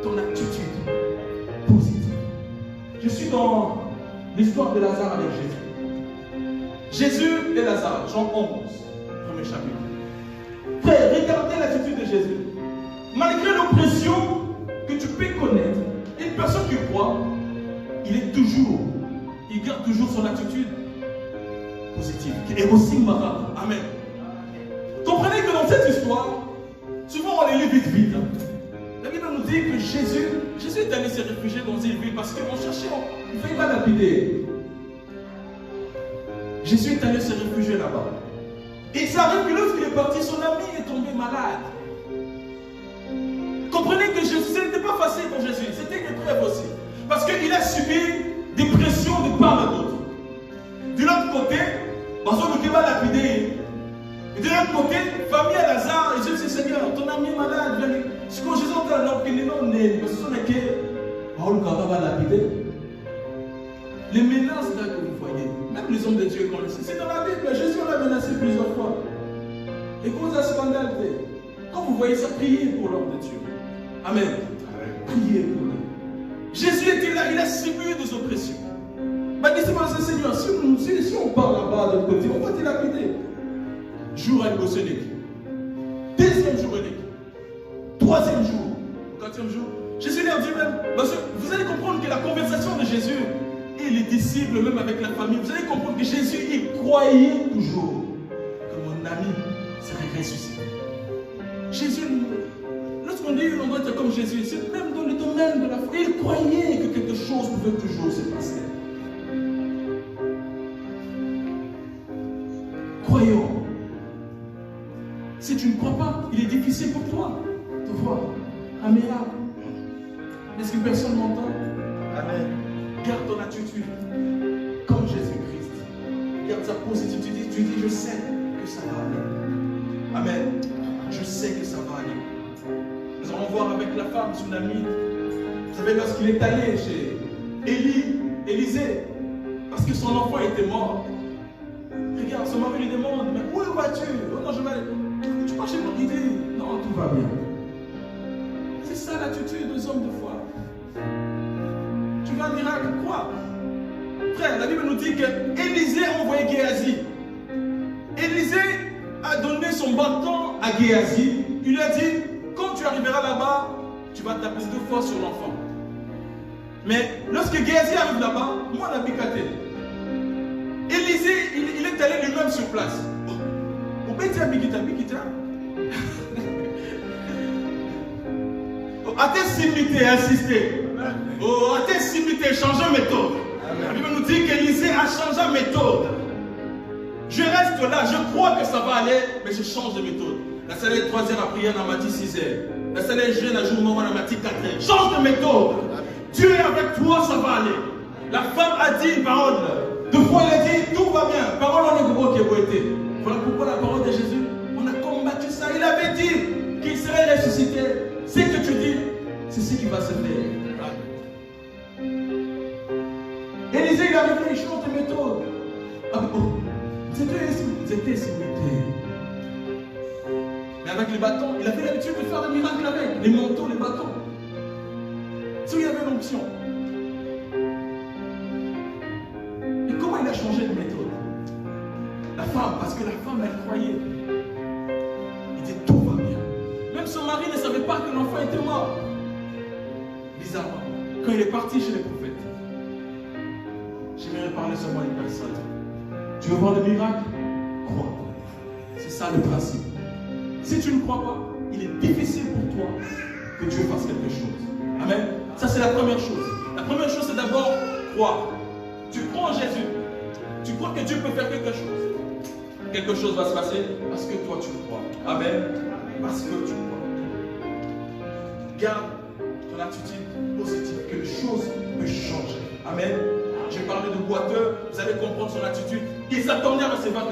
ton attitude positive. Je suis dans l'histoire de Lazare avec Jésus. Jésus et Lazare, Jean 11, premier chapitre. Frère, regardez l'attitude de Jésus. Malgré l'oppression que tu peux connaître, une personne qui croit, il garde toujours son attitude positive. Et aussi Mara. Amen. Comprenez que dans cette histoire, souvent on les lit vite. La Bible nous dit que Jésus est allé se réfugier dans une ville parce qu'on cherchait, il ne fallait pas lapider. Jésus est allé se réfugier là-bas. Et ça arrive que lorsqu'il est parti, son ami est tombé malade. Comprenez que ce n'était pas facile pour Jésus, c'était une épreuve aussi. Parce qu'il a subi des pressions de part et d'autre. De l'autre côté, Bazo va lapider. Et de l'autre côté, famille à Lazare, et Jésus dit Seigneur, ton ami est malade, viens. Ce que Jésus a dit, alors qu'il est non né, parce que son équipe, va lapider. Les menaces là que vous voyez, même les hommes de Dieu connaissent, c'est dans la Bible, Jésus l'a menacé plusieurs fois. Et quand vous avez scandale, quand vous voyez ça, priez pour l'homme de Dieu. Amen. Priez pour lui. Jésus était là, il a subi des oppressions. Mais qu'est-ce que c'est Seigneur, si on part là-bas de l'autre côté, on va te lapider. Jour à l'équipe. Deuxième jour à l'équipe. Troisième jour. Quatrième jour. Jésus leur dit même, parce que vous allez comprendre que la conversation de Jésus et les disciples, même avec la famille, vous allez comprendre que Jésus, il croyait toujours que mon ami serait ressuscité. Jésus, lorsqu'on dit on doit être comme Jésus, c'est même dans le domaine de la foi, il croyait que quelque chose pouvait toujours se passer. Croyons. Si tu ne crois pas, il est difficile pour toi de voir un miracle. Est-ce que personne m'entend? Amen. Garde ton attitude comme Jésus-Christ. Garde sa positivité. Tu dis, je sais que ça va aller. Amen. Je sais que ça va aller. Nous allons voir avec la femme, son amie. Vous savez, lorsqu'il est allé chez Élisée, parce que son enfant était mort. Regarde, son mari lui demande, mais où vas-tu? Oh non, je vais aller. Tu pars chez moi. Il dit, non, tout va bien. C'est ça l'attitude des hommes de foi. Tu veux un miracle, crois. Frère, la Bible nous dit qu'Élisée a envoyé Géasi. Élisée a donné son bâton à Géasi. Il lui a dit, quand tu arriveras là-bas, tu vas taper 2 fois sur l'enfant. Mais lorsque Géasi arrive là-bas, moi on a bicaté. Élisée, il est allé lui-même sur place. Au Bétia Bikita. À tes similité, insister. À tes similité, changer méthode. La Bible nous dit qu'Élisée a changé méthode. Je reste là, je crois que ça va aller, mais je change de méthode. La salle est 3 heures à prière, on m'a dit 6 heures. La salle est jeune, à jour, on m'a dit 4 heures. Change de méthode. Dieu est avec toi, ça va aller. La femme a dit une parole. 2 fois, elle a dit, tout va bien. Parole, on est gros qui est été. Voilà pourquoi la parole de Jésus, on a combattu ça. Il avait dit qu'il serait ressuscité. Ce que tu dis, c'est ce qui va se faire. Élisée, il avait fait une chose de méthode. C'était simulté. Mais avec les bâtons, il avait l'habitude de faire des miracles avec. Les manteaux, les bâtons. Si il y avait l'onction. Et comment il a changé de méthode? La femme, parce que la femme, elle croyait. Il dit tout va bien. Même son mari ne savait pas que l'enfant était mort. Bizarrement, quand il est parti chez les prophètes, j'aimerais parler seulement à une personne. Tu veux voir le miracle? Crois. C'est ça le principe. Si tu ne crois pas, il est difficile pour toi que Dieu fasse quelque chose. Amen. Ça, c'est la première chose. La première chose, c'est d'abord croire. Tu crois en Jésus. Tu crois que Dieu peut faire quelque chose. Quelque chose va se passer parce que toi, tu crois. Amen. Parce que tu crois. Garde ton attitude positive, que les choses peuvent changer. Amen. J'ai parlé de boiteux, vous allez comprendre son attitude. Il s'attendait à recevoir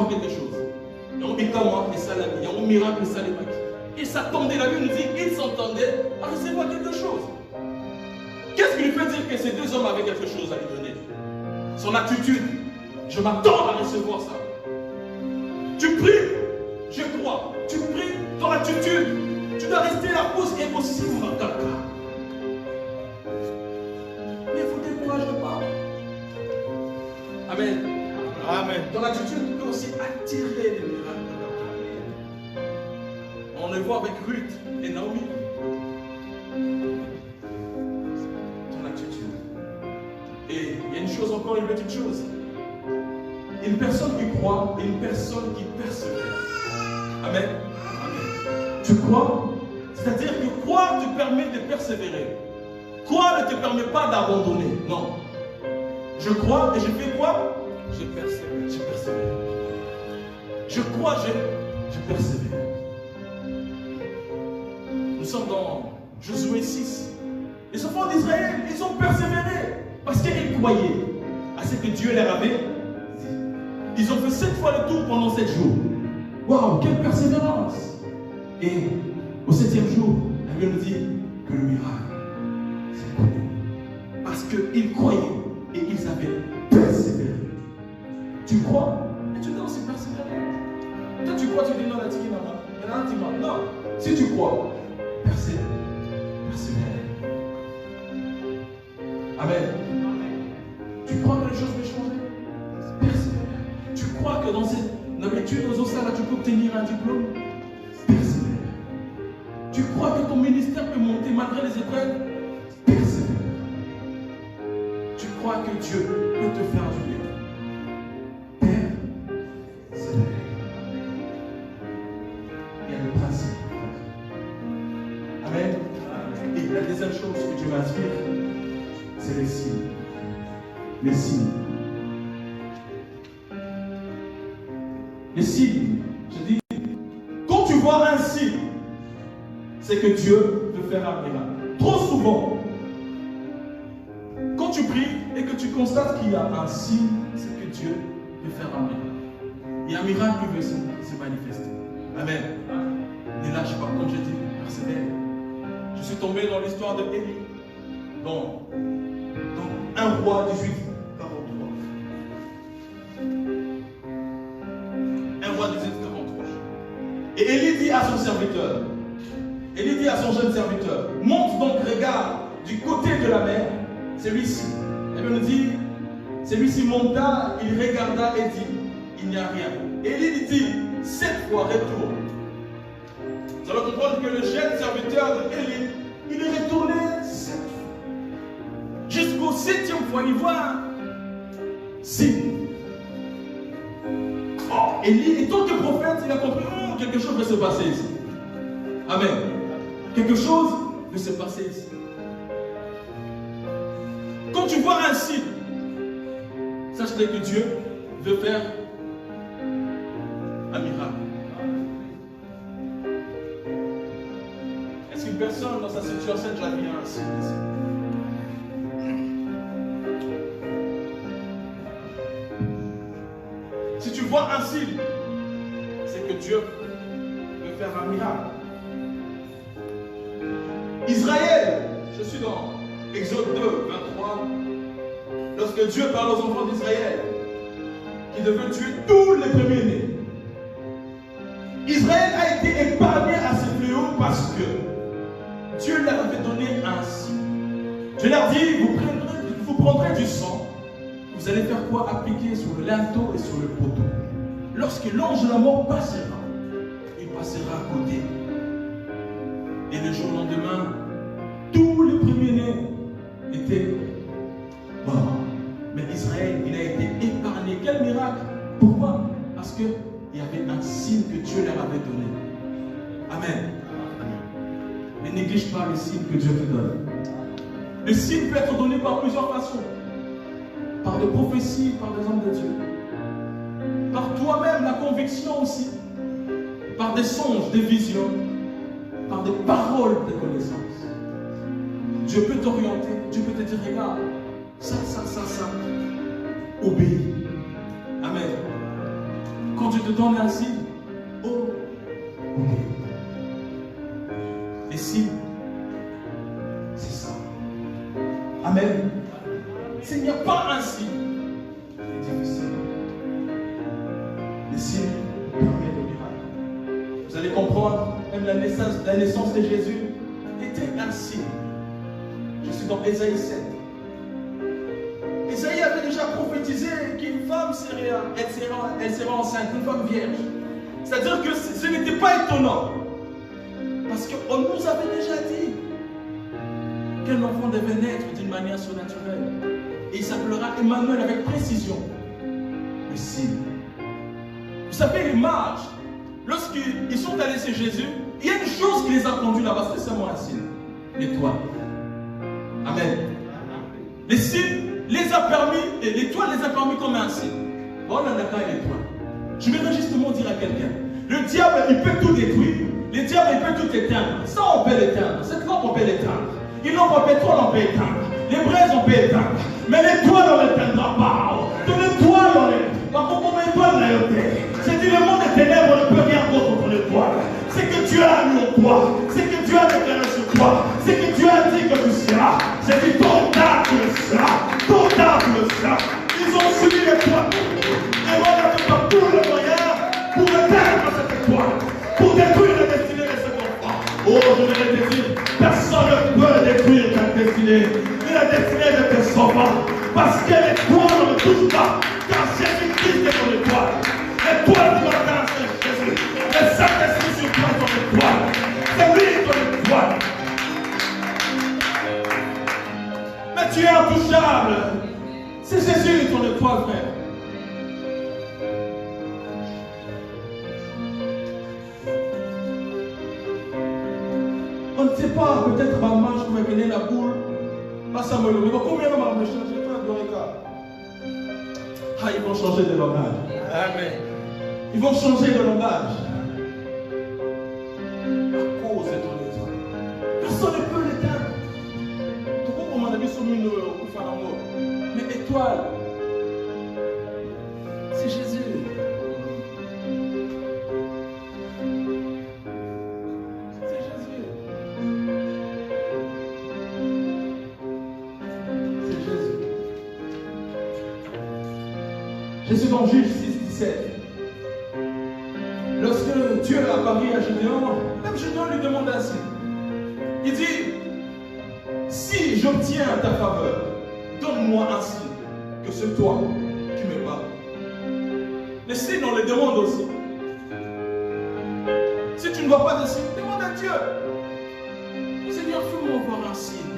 quelque chose. Il y a un miracle, ça les maquis. Il s'attendait, la Bible nous dit, il s'entendait à recevoir quelque chose. Qu'est-ce qui lui fait dire que ces 2 hommes avaient quelque chose à lui donner? Son attitude. Je m'attends à recevoir ça. Tu pries, je crois. Tu pries, ton attitude. Tu dois rester la pause et aussi pour un cas. Mais il faut décourager pas. Amen. Amen. Ton attitude peut aussi attirer les miracles. On le voit avec Ruth et Naomi. Ton attitude. Et il y a une chose encore, une petite chose. Une personne qui croit et une personne qui persévère. Amen. Amen. Tu crois? C'est-à-dire que croire te permet de persévérer. Croire ne te permet pas d'abandonner. Non. Je crois et je fais quoi? Je persévère. Je persévère. Je crois, je persévère. Nous sommes dans Josué 6. Les enfants d'Israël, ils ont persévéré parce qu'ils croyaient à ce que Dieu leur avait dit. Ils ont fait 7 fois le tour pendant 7 jours. Waouh, quelle persévérance! Et au 7e jour, la Bible nous dit que le miracle s'est produit. Parce qu'ils croyaient et ils avaient persévéré. Tu crois et tu dois aussi persévérer. Toi tu crois, tu dis non, la tiki maman. Il y en a un qui dit non. Si tu crois, persévère. Amen. Tu crois que les choses vont changer? Persévère. Tu crois que dans cette habitude aux OSALA, tu peux obtenir un diplôme? Persévère. Tu crois que ton ministère peut monter malgré les épreuves? Persévère. Tu crois que Dieu peut te faire du bien? Persévère. Il y a le principe. Amen. Et la deuxième chose que Dieu m'inspire, c'est les signes. Les signes. Les signes. Je dis, quand tu vois un signe, c'est que Dieu veut faire un miracle. Trop souvent, quand tu pries et que tu constates qu'il y a un signe, c'est que Dieu veut faire un miracle. Il y a un miracle qui veut se manifester. Amen. Ne lâche pas, comme je dis, persévère. Je suis tombé dans l'histoire de Élie, dans 1 Roi 18, 43. 1 Roi 18, 43. Et Élie dit à son serviteur, Élie dit à son jeune serviteur, monte donc, regarde du côté de la mer, celui-ci. Et bien, nous dit, celui-ci monta, il regarda et dit, il n'y a rien. Élie lui dit, 7 fois retourne. Vous allez comprendre que le jeune serviteur d'Élie, il est retourné 7 fois. Jusqu'au 7e fois, il voit un signe. Oh, Élie, étant que prophète, il a compris, quelque chose va se passer ici. Amen. Quelque chose va se passer ici. Quand tu vois un signe, sache que Dieu veut faire un miracle. Est-ce qu'une personne dans sa situation a déjà vu un signe ici? Si tu vois un signe, c'est que Dieu veut faire un miracle. Israël, je suis dans Exode 2, 23. Lorsque Dieu parle aux enfants d'Israël, qui devaient tuer tous les premiers-nés. Israël a été épargné à ce fléau parce que Dieu leur avait donné un signe. Dieu leur dit, vous prendrez du sang. Vous allez faire quoi? Appliquer sur le linteau et sur le poteau. Lorsque l'ange de la mort passera, il passera à côté. Et le jour au lendemain, tous les premiers-nés étaient morts. Mais Israël, il a été épargné. Quel miracle! Pourquoi? Parce qu'il y avait un signe que Dieu leur avait donné. Amen. Ne néglige pas le signe que Dieu te donne. Le signe peut être donné par plusieurs façons. Par des prophéties, par des hommes de Dieu. Par toi-même, la conviction aussi. Par des songes, des visions. Par des paroles de connaissance. Dieu peut t'orienter. Dieu peut te dire, regarde, ça. Obéis. Amen. Quand Dieu te donne un signe, obéis. Les signes, c'est ça. Amen. S'il n'y a pas un signe, c'est difficile. Les signes permettent le miracle. Vous allez comprendre, même la naissance de Jésus était un signe. Je suis dans Ésaïe 7. Ésaïe avait déjà prophétisé qu'une femme elle sera enceinte, une femme vierge. C'est-à-dire que ce n'était pas étonnant. Parce qu'on nous avait déjà dit qu'un enfant devait naître d'une manière surnaturelle. Et il s'appellera Emmanuel avec précision. Le signe. Vous savez, les mages, lorsqu'ils sont allés chez Jésus, il y a une chose qui les a conduits là-bas, c'est seulement un signe. L'étoile. Amen. Les signes les a permis, et l'étoile les a permis comme un signe. Oh là là, l'étoile. Je voudrais justement dire à quelqu'un, le diable, il peut tout détruire. Le diable, il peut tout éteindre. Ça, on peut l'éteindre. Cette lampe, on peut l'éteindre. Une lampe en pétrole, on peut éteindre. Les braises, on peut éteindre. Mais l'étoile, on ne l'éteindra pas. De l'étoile, on l'éteindra. Par contre, on l'étoile, là, c'est dit le monde des ténèbres, on ne peut rien contre l'étoile. C'est que Dieu a mis en toi. C'est que Dieu a déclaré sur toi. C'est que Dieu a dit que tu seras. C'est dit, tôt ou tard, tu le seras. Tôt ou tard, tu le seras. Ils ont suivi l'étoile. Et on a fait par tous les moyens pour éteindre cette étoile. Pour détruire la destinée de cet enfant. Oh, je vais te dire, personne ne peut détruire ta destinée, ni la destinée de tes enfants. Parce que l'étoile ne me touche pas, car Jésus-Christ est ton étoile. L'étoile du matin, c'est Jésus. Le Saint-Esprit sur toi, ton étoile. C'est lui ton étoile. Mais tu es intouchable. C'est Jésus ton étoile, frère. On ne sait pas, peut-être ma manche pouvait venir la boule. Pas ça me le mais combien de gens changer toi de regard? Ah, ils vont changer de langage. Amen. Ils vont changer de langage. À cause de ton étoile. Personne ne peut l'éteindre. Tout le monde m'a dit sur une mais étoile, c'est Jésus. Jésus dans Juge 6, 17. Lorsque Dieu a apparu à Gédéon, même Gédéon lui demande ainsi. Si j'obtiens ta faveur, donne-moi un signe que c'est toi qui me parles. Les signes, on les demande aussi. Si tu ne vois pas de signe, demande à Dieu. Seigneur, fais-moi voir un signe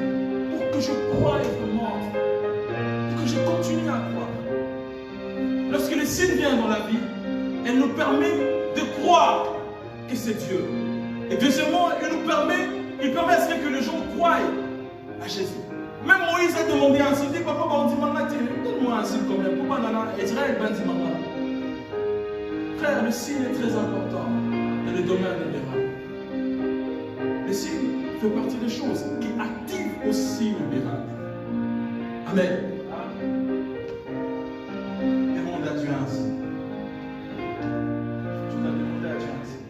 pour que je croie vraiment, pour que je continue à croire. Lorsque les signes viennent dans la vie, elle nous permet de croire que c'est Dieu. Et deuxièmement, il permet à ce que les gens croient à Jésus. Même Moïse a demandé un signe. Papa, donne-moi un signe quand même. Pourquoi Israël va dire maman? Frère, le signe est très important dans le domaine des miracles. Le signe fait partie des choses qui activent aussi le miracle. Amen. Demande à Dieu un signe. Tu dois demander à Dieu un signe.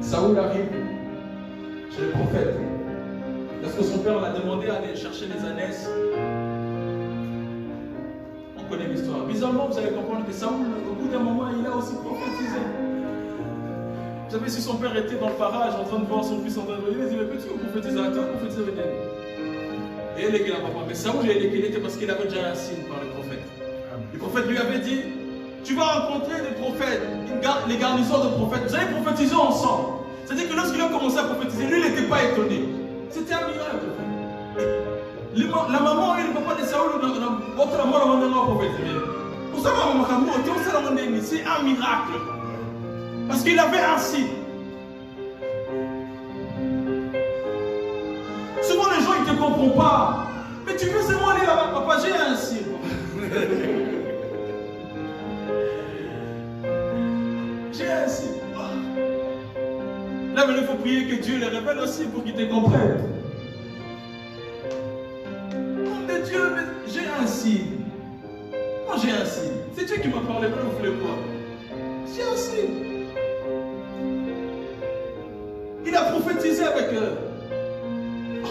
Saoul arrive chez le prophète. Lorsque son père l'a demandé à aller chercher les ânesses, on connaît l'histoire. Bizarrement, vous allez comprendre que Saoul, au bout d'un moment, il a aussi prophétisé. Vous savez, si son père était dans le parage en train de voir son fils en train de venir, il dit, mais peux-tu prophétiser à toi, prophétiser avec elle? Et elle est là, papa. Mais Saoul, il était parce qu'il avait déjà un signe par le prophète. Le prophète lui avait dit, tu vas rencontrer des prophètes, les garnisons de prophètes, vous allez prophétiser ensemble. C'est-à-dire que lorsqu'il a commencé à prophétiser, lui, il n'était pas étonné. C'était un miracle. La maman et le papa de Saoul, c'est un miracle. Parce qu'il avait un signe. Souvent, les gens, ils ne te comprennent pas. Mais tu veux seulement aller là-bas, papa, j'ai un signe. J'ai un signe. Là, mais il faut prier que Dieu les révèle aussi pour qu'ils te comprennent. Oh, mais Dieu, mais j'ai un signe. Moi, j'ai un signe. C'est Dieu qui m'a parlé, mais vous voulez quoi? J'ai un signe. Il a prophétisé avec eux. Oh,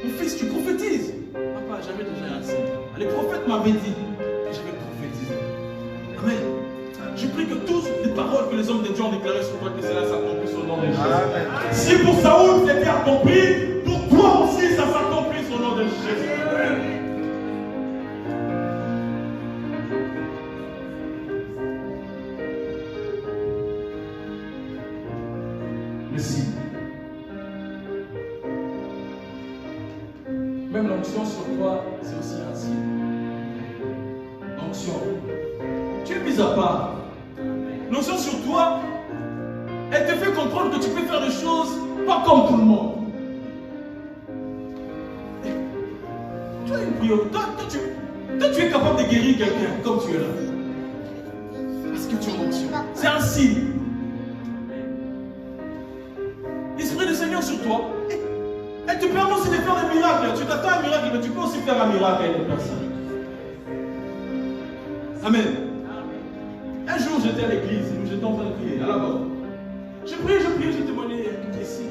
mon fils, tu prophétises. Papa, j'avais déjà un signe. Les prophètes m'avaient dit que je vais prophétiser. Amen. Je prie que toutes les paroles que les hommes de Dieu ont déclarées sur toi, que cela s'accomplisse au nom de Jésus. Si pour Saoul c'était accompli, pour toi aussi ça s'accomplisse au nom de Jésus. Merci. Même l'onction sur toi, c'est aussi un signe. L'onction. Tu es mis à part. L'onction sur toi, elle te fait comprendre que tu peux faire des choses pas comme tout le monde. Tu as une priorité. Toi, tu es capable de guérir quelqu'un comme tu es là. Parce que tu as l'onction. C'est un signe. L'Esprit du Seigneur sur toi, elle te permet aussi de faire des miracles. Tu t'attends à un miracle, mais tu peux aussi faire un miracle à une personne. Amen. Un jour, j'étais à l'église, j'étais en train de prier, à la mort. Je priais, je témoignais ici.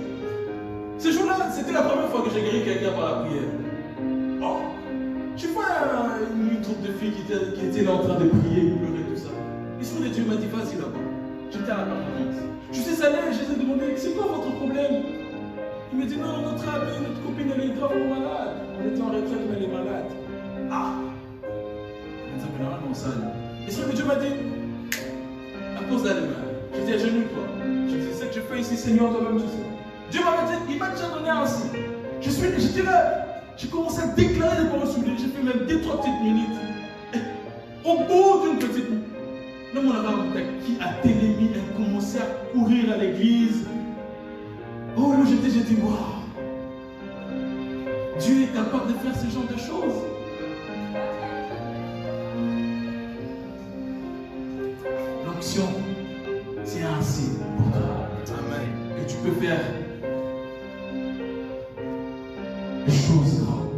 Ce jour-là, c'était la première fois que j'ai guéri quelqu'un par la prière. Oh, je vois une troupe de filles qui étaient là en train de prier, pleurer, tout ça. L'Esprit de Dieu m'a dit, vas-y là-bas. J'étais à la permanence. Je suis allé, je les ai demandé, c'est quoi votre problème? Il me dit, non, notre amie, notre copine, elle est gravement malade. On était en retraite, mais elle est malade. Ah! Elle s'appelle vraiment ça. L'Esprit de Dieu m'a dit, pose-la les mains. Je dis, agenouille-toi. Je dis, c'est ce que je fais ici, Seigneur, toi-même, tu sais. Dieu m'avait dit, il m'a déjà donné un signe. J'étais là, j'ai commencé à déclarer des paroles sur lui. J'ai fait même 2-3 petites minutes. Et au bout d'une petite minute, le mon arabe qui a télémis, elle commençait à courir à l'église. Oh là, j'ai dit, waouh. Dieu est capable de faire ce genre de choses. L'onction, c'est un signe pour toi. Amen. Que tu peux faire des choses grandes.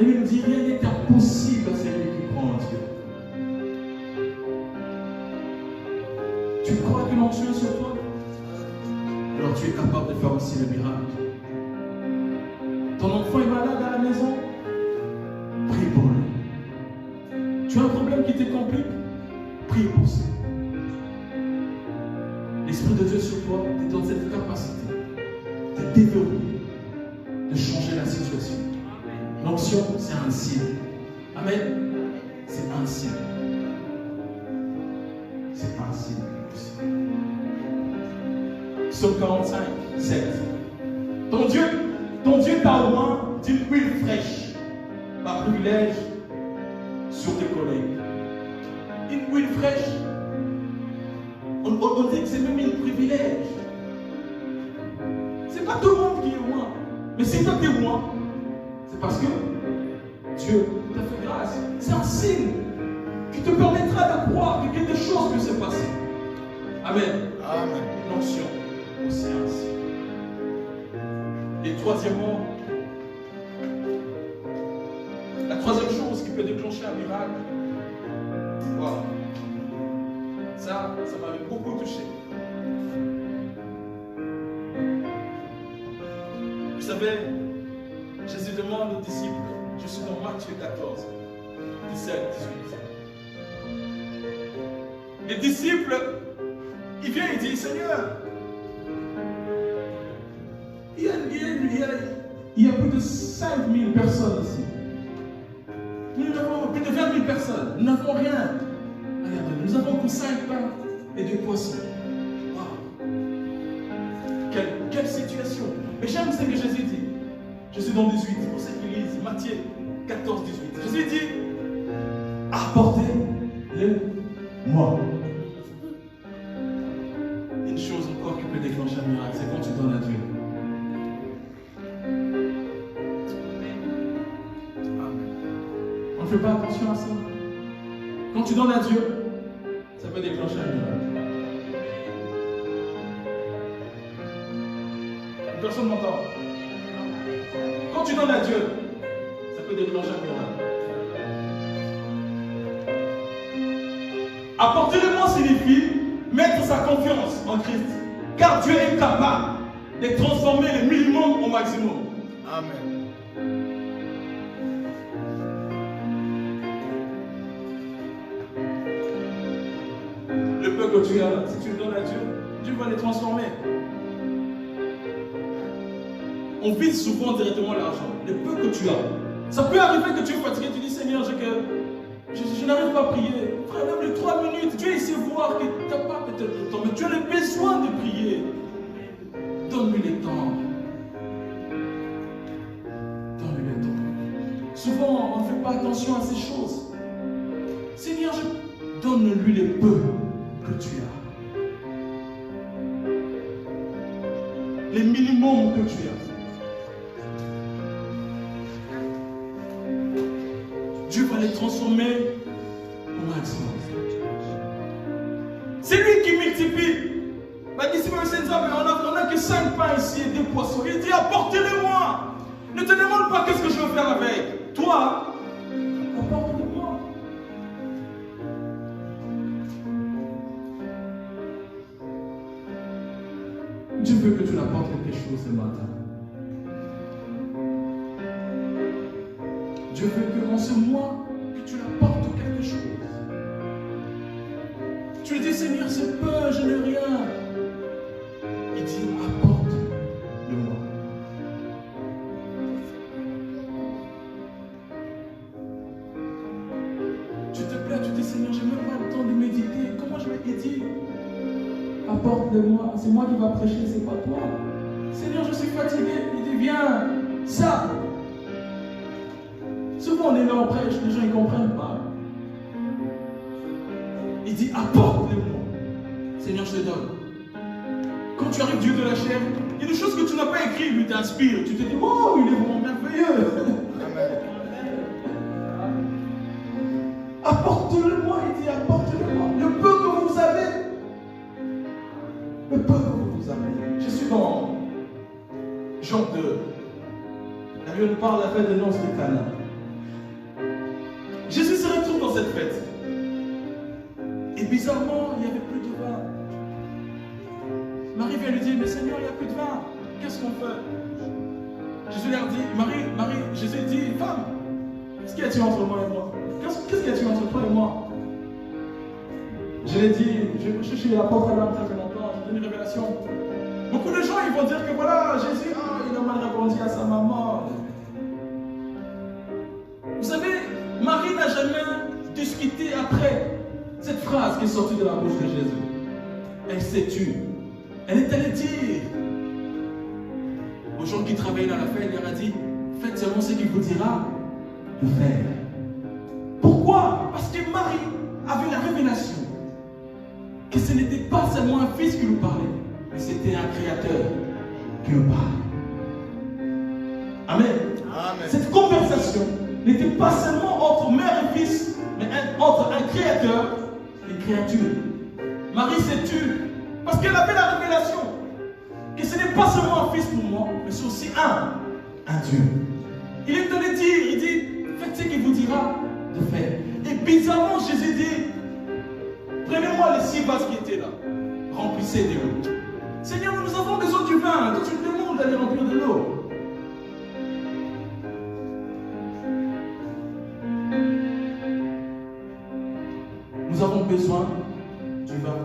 Et il me dit, rien n'est impossible à celui qui croit en Dieu. Tu crois que l'onction est sur toi? alors tu es capable de faire aussi le miracle. Ton enfant est malade à la maison, prie pour lui. Tu as un problème qui te complique, prie pour ça. L'Esprit de Dieu sur toi te donne cette capacité de déverrouiller, de changer la situation. L'onction, c'est un signe. Amen. C'est un signe. C'est un signe. Psaume 45, 7. Ton Dieu t'a oint d'une huile fraîche, par privilège sur tes collègues. Une huile fraîche, on dit que c'est même un privilège. C'est pas tout le monde qui est oint. Mais si toi t'es oint, c'est parce que Dieu t'a fait grâce. C'est un signe qui te permettra de croire que quelque chose peut se passer. Amen. Amen. L'onction aussi un signe. Et troisièmement, la troisième chose qui peut déclencher un miracle, voilà. Ça m'avait beaucoup touché. Vous savez, Jésus demande aux disciples, je suis dans Matthieu 14, 17, 18. Les disciples, ils viennent et disent, Seigneur, il y a plus de 5000 personnes ici. Nous avons plus de 20 000 personnes. Nous n'avons rien. Regardez, nous avons que 5 pains et 2 poissons. Wow. Quelle situation. Mais j'aime ce que Jésus dit. Je suis dans 18, pour ceux qui lisent Matthieu 14, 18. Jésus dit, apportez-le-moi. Une chose encore qui peut déclencher un miracle, c'est quand tu donnes à Dieu. On ne fait pas attention à ça. Quand tu donnes à Dieu, ça peut déclencher un miracle. Personne ne m'entend. Quand tu donnes à Dieu, ça peut déclencher un miracle. Apportez-le-moi signifie mettre sa confiance en Christ. Car Dieu est capable de transformer le minimum au maximum. Amen. Le peu que tu as, si tu le donnes à Dieu, Dieu va les transformer. On vise souvent directement l'argent. Le peu que tu as. Ça peut arriver que tu es fatigué, tu dis Seigneur, je n'arrive pas à prier. Frère, même les 3 minutes, Dieu essaie de voir que tu n'as pas peut-être le temps, mais tu as le besoin de prier. Donne-lui le temps. Donne-lui le temps. Souvent, on ne fait pas attention à ces choses. Seigneur, donne-lui le peu que tu as. Le minimum que tu as. Dieu va les transformer au maximum. C'est lui qui multiplie. On n'a que 5 pains ici et 2 poissons. Il dit apportez-le-moi. Ne te demande pas qu'est-ce que je vais faire avec. Toi, apporte-le-moi. Dieu veut que tu l'apportes quelque chose ce matin. Dieu veut que en ce mois, que tu l'apportes quelque chose. Tu lui dis, Seigneur, c'est peu, je n'ai rien. Il dit, apporte-le-moi. Tu te plains, tu dis, Seigneur, je n'ai même pas le temps de méditer. Comment je vais méditer? Apporte-le-moi. C'est moi qui va prêcher, c'est pas toi. Seigneur, je suis fatigué. Il dit, viens, ça. Souvent on est là, on prêche, les gens ne comprennent pas. Il dit apporte-le-moi. Seigneur, je te donne. Quand tu arrives, Dieu te la chair, il y a des choses que tu n'as pas écrites, lui t'inspire. Tu te dis, oh, il est vraiment merveilleux. Amen. Apporte-le-moi, il dit apporte-le-moi. Le peu que vous avez. Le peu que vous avez. Je suis dans Jean 2. La Bible nous parle de la fête de noces de Cana. Jésus se retrouve dans cette fête. Et bizarrement, il n'y avait plus de vin. Marie vient lui dire, mais Seigneur, il n'y a plus de vin. Qu'est-ce qu'on fait? Jésus leur dit, Jésus dit, femme, qu'est-ce qu'il y a-t-il entre moi et moi? Qu'est-ce qu'il y a-t-il entre toi et moi? Je l'ai dit, je suis l'apôtre Adam très longtemps, j'ai donné une révélation. Beaucoup de gens, ils vont dire que voilà, Jésus, il a mal répondu à sa maman. Vous savez, Marie n'a jamais discuté après cette phrase qui est sortie de la bouche de Jésus. Elle s'est tue. Elle est allée dire aux gens qui travaillaient dans la fête, elle leur a dit, faites seulement ce qu'il vous dira de faire. Pourquoi? Parce que Marie avait la révélation que ce n'était pas seulement un fils qui lui parlait, mais c'était un créateur qui lui parlait. Amen. Amen. Cette conversation n'était pas seulement entre mère et fils, mais entre un créateur et une créature. Marie s'est tue parce qu'elle avait la révélation que ce n'est pas seulement un fils pour moi, mais c'est aussi un Dieu. Il est allé dire, il dit, faites ce qu'il vous dira de faire. Et bizarrement, Jésus dit, prenez-moi les 6 vases qui étaient là, remplissez de l'eau. Seigneur, nous avons besoin du vin, toi tu me demandes d'aller remplir de l'eau. Nous avons besoin du vin.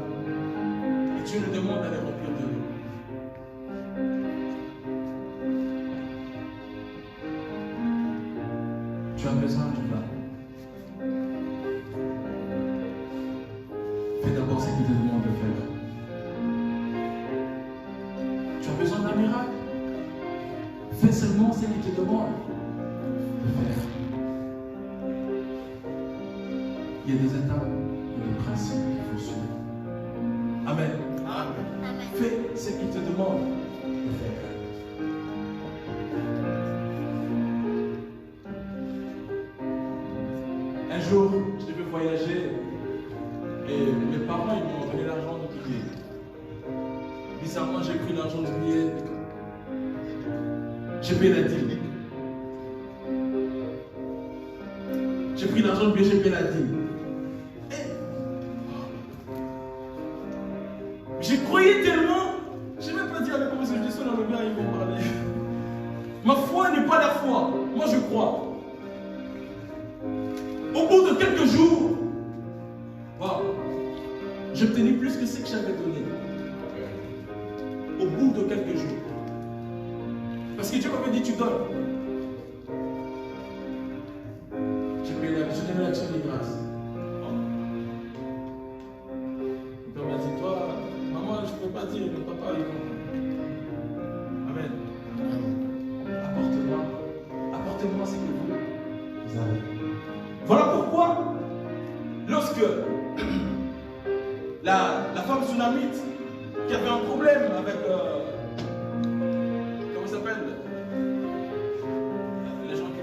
Et Dieu nous demande d'aller remplir de l'eau. Tu as besoin du vin. Fais d'abord ce qu'il te demande de faire. Tu as besoin d'un miracle. Fais seulement ce qu'il te demande de faire. Il y a des étapes. Le principe qu'il faut suivre. Amen. Amen. Fais ce qu'il te demande de faire. Un jour, je devais voyager et mes parents ils m'ont donné l'argent du billet. Bizarrement, j'ai pris l'argent du billet. J'ai payé la dîme. J'ai pris l'argent du billet, j'ai payé la dîme. J'ai croyé tellement, je ne vais même pas dire avec comment je dis ça dans le bien, ils vont parler. Ma foi n'est pas la foi, moi je crois. Au bout de quelques jours, wow, j'ai obtenu plus que ce que j'avais donné. Au bout de quelques jours. Parce que Dieu m'avait dit, tu donnes. J'ai payé l'action de grâce. Il m'a dit, toi, maman, je ne peux pas dire, mais papa, il comprend. Amen. Apportez-moi ce que vous avez. Voilà pourquoi, lorsque la femme tsunamite qui avait un problème avec, comment ça s'appelle, les gens qui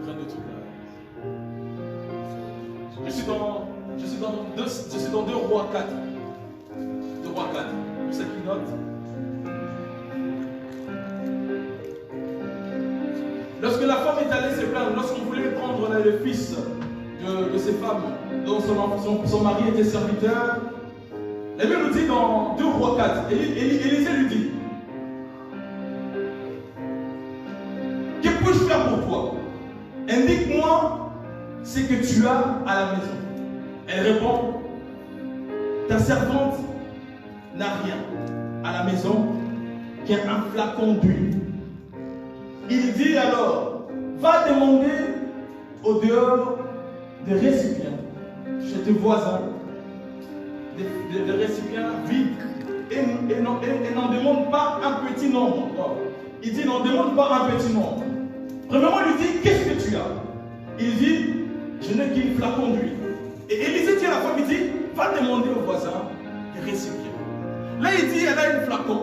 prennent des trucs là. Je suis dans 2 Rois 4. 2 Rois 4. Pour ceux qui notent. Lorsque la femme est allée se plaindre, lorsqu'on voulait prendre le fils de ces femmes dont son mari était serviteur, la Bible nous dit dans 2 Rois 4, Élisée lui dit, que puis-je faire pour toi? Indique-moi ce que tu as à la maison. Elle répond, ta servante n'a rien à la maison qu'un flacon d'huile. Il dit alors, va demander au dehors des récipients chez tes voisins, des récipients vides, et n'en demande pas un petit nombre. Il dit, n'en demande pas un petit nombre. Premièrement, il lui dit, qu'est-ce que tu as? Il dit, je n'ai qu'un flacon d'huile. Et Élisée dit à la femme, il dit, va demander aux voisins des récipients. Là, il dit, elle a un flacon.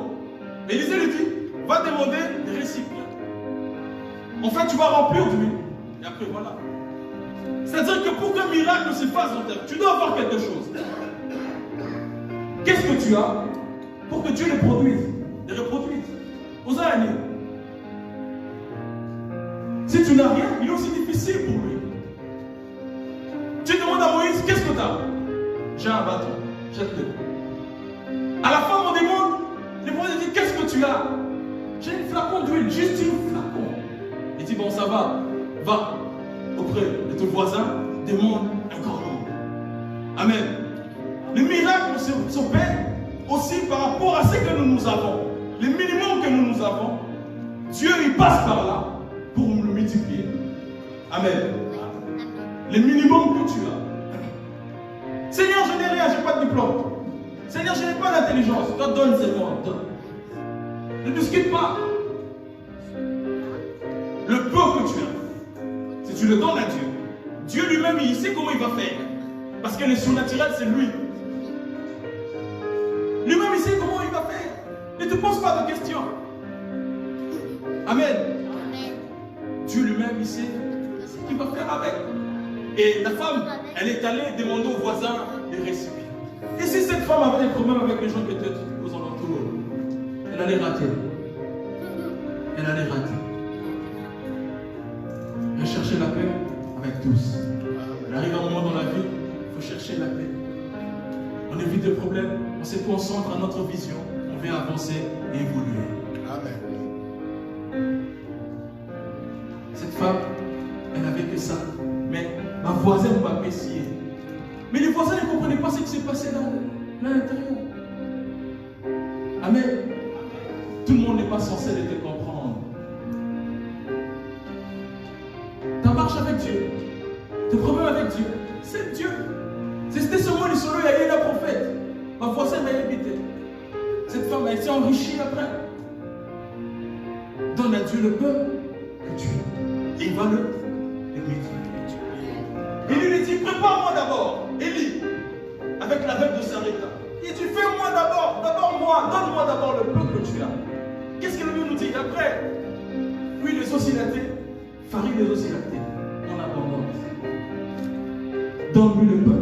Élisée lui dit, va demander des récipients. En fait, tu vas remplir d'huile. Et après, voilà. C'est-à-dire que pour qu'un miracle se fasse dans ta vie, tu dois avoir quelque chose. Qu'est-ce que tu as pour que Dieu le produise, le reproduise? Aux années. Si tu n'as rien, il est aussi difficile pour lui. Tu demandes à Moïse, qu'est-ce que tu as? J'ai un bâton, jette-le. À la fin, on demande, tu as? J'ai une flacon d'huile, juste une flacon. Il dit, bon, ça va, va auprès de ton voisin, demande encore nombre. Amen. Les miracles s'opèrent aussi par rapport à ce que nous avons. Le minimum que nous avons, Dieu il passe par là pour nous le multiplier. Amen. Le minimum que tu as. Seigneur, je n'ai rien, je n'ai pas de diplôme. Seigneur, je n'ai pas d'intelligence. Toi, donne, Seigneur, donne. Ne discute pas. Le peu que tu as, si tu le donnes à Dieu, Dieu lui-même, il sait comment il va faire. Parce que le surnaturel, c'est lui. Lui-même, il sait comment il va faire. Ne te pose pas de questions. Amen. Dieu lui-même, il sait ce qu'il va faire avec. Et la femme, elle est allée demander au voisin des récipients. Et si cette femme avait des problèmes avec les gens peut-être aux alentours, elle allait rater. Elle allait rater. Elle cherchait la paix avec tous. Il arrive un moment dans la vie, il faut chercher la paix. On évite des problèmes, on se concentre à notre vision, on vient avancer et évoluer. Amen. Cette femme, elle n'avait que ça. Mais ma voisine m'a apprécié. Mais les voisins ne comprenaient pas ce qui s'est passé là à l'intérieur. Amen. Tout le monde n'est pas censé te comprendre. Ta marche avec Dieu, tes problèmes avec Dieu, c'est Dieu. C'était seulement le solo, il y a eu un prophète. Ma voisine m'a invité. Cette femme a été enrichie après. Donne à Dieu le peu que tu as. Et il va le multiplier. Il lui dit, prépare-moi d'abord, Élie, avec la veuve de Sarepta. Il dit, fais-moi d'abord moi, donne-moi d'abord le peu que tu as. Qu'est-ce que le Dieu nous dit après? Huile les oscillatés, farine les oscillatés, en abondance. Donne-lui le peu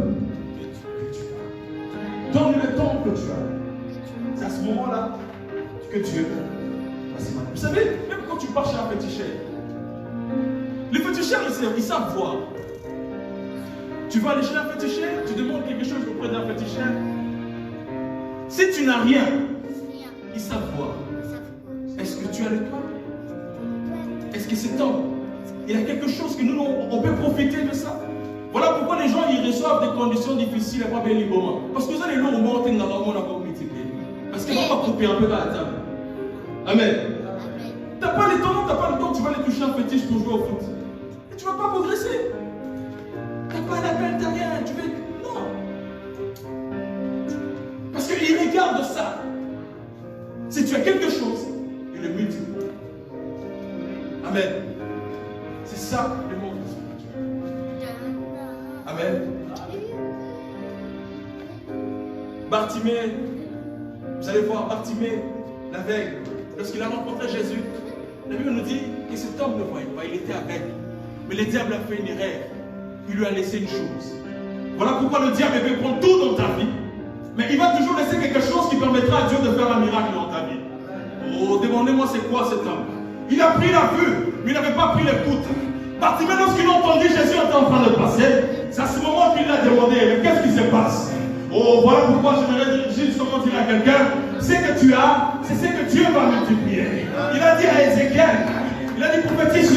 que tu as. Donne-lui le temps que tu as. C'est à ce moment-là que Dieu va se manifester. Vous savez, même quand tu pars chez un féticheur, les féticheurs, ils savent voir. Tu vas aller chez un féticheur, tu demandes quelque chose auprès d'un féticheur. Si tu n'as rien, ils savent voir. Est-ce que tu as l'étoile? Est-ce que cet homme, il y a quelque chose que nous, on peut profiter de ça? Voilà pourquoi les gens, ils reçoivent des conditions difficiles à pas bien librement. Parce que vous allez l'eau au monde, on a multiplié. Parce qu'ils ne vont pas couper un peu à la table. Amen. Tu n'as pas le temps, tu vas aller toucher un fétiche pour jouer au foot. Et tu ne vas pas progresser. Tu n'as pas d'appel, tu n'as rien. Tu veux... Non. Parce qu'ils regardent ça. Si tu as quelque chose, il le multiplie. Amen. C'est ça le monde. Amen. Bartimée, vous allez voir Bartimée la veille, lorsqu'il a rencontré Jésus, la Bible nous dit que cet homme ne voyait pas, il était aveugle. Mais le diable a fait une erreur. Il lui a laissé une chose. Voilà pourquoi le diable veut prendre tout dans ta vie. Mais il va toujours laisser quelque chose qui permettra à Dieu de faire un miracle dans ta vie. Oh, demandez-moi c'est quoi cet homme. Il a pris la vue, mais il n'avait pas pris l'écoute. Bartimée, lorsqu'il a entendu Jésus était en train de passer, c'est à ce moment qu'il l'a demandé, mais qu'est-ce qui se passe? Oh, voilà pourquoi j'aimerais justement dire à quelqu'un, ce que tu as, c'est ce que Dieu va multiplier. Il a dit à Ézéchiel, il a dit prophétise,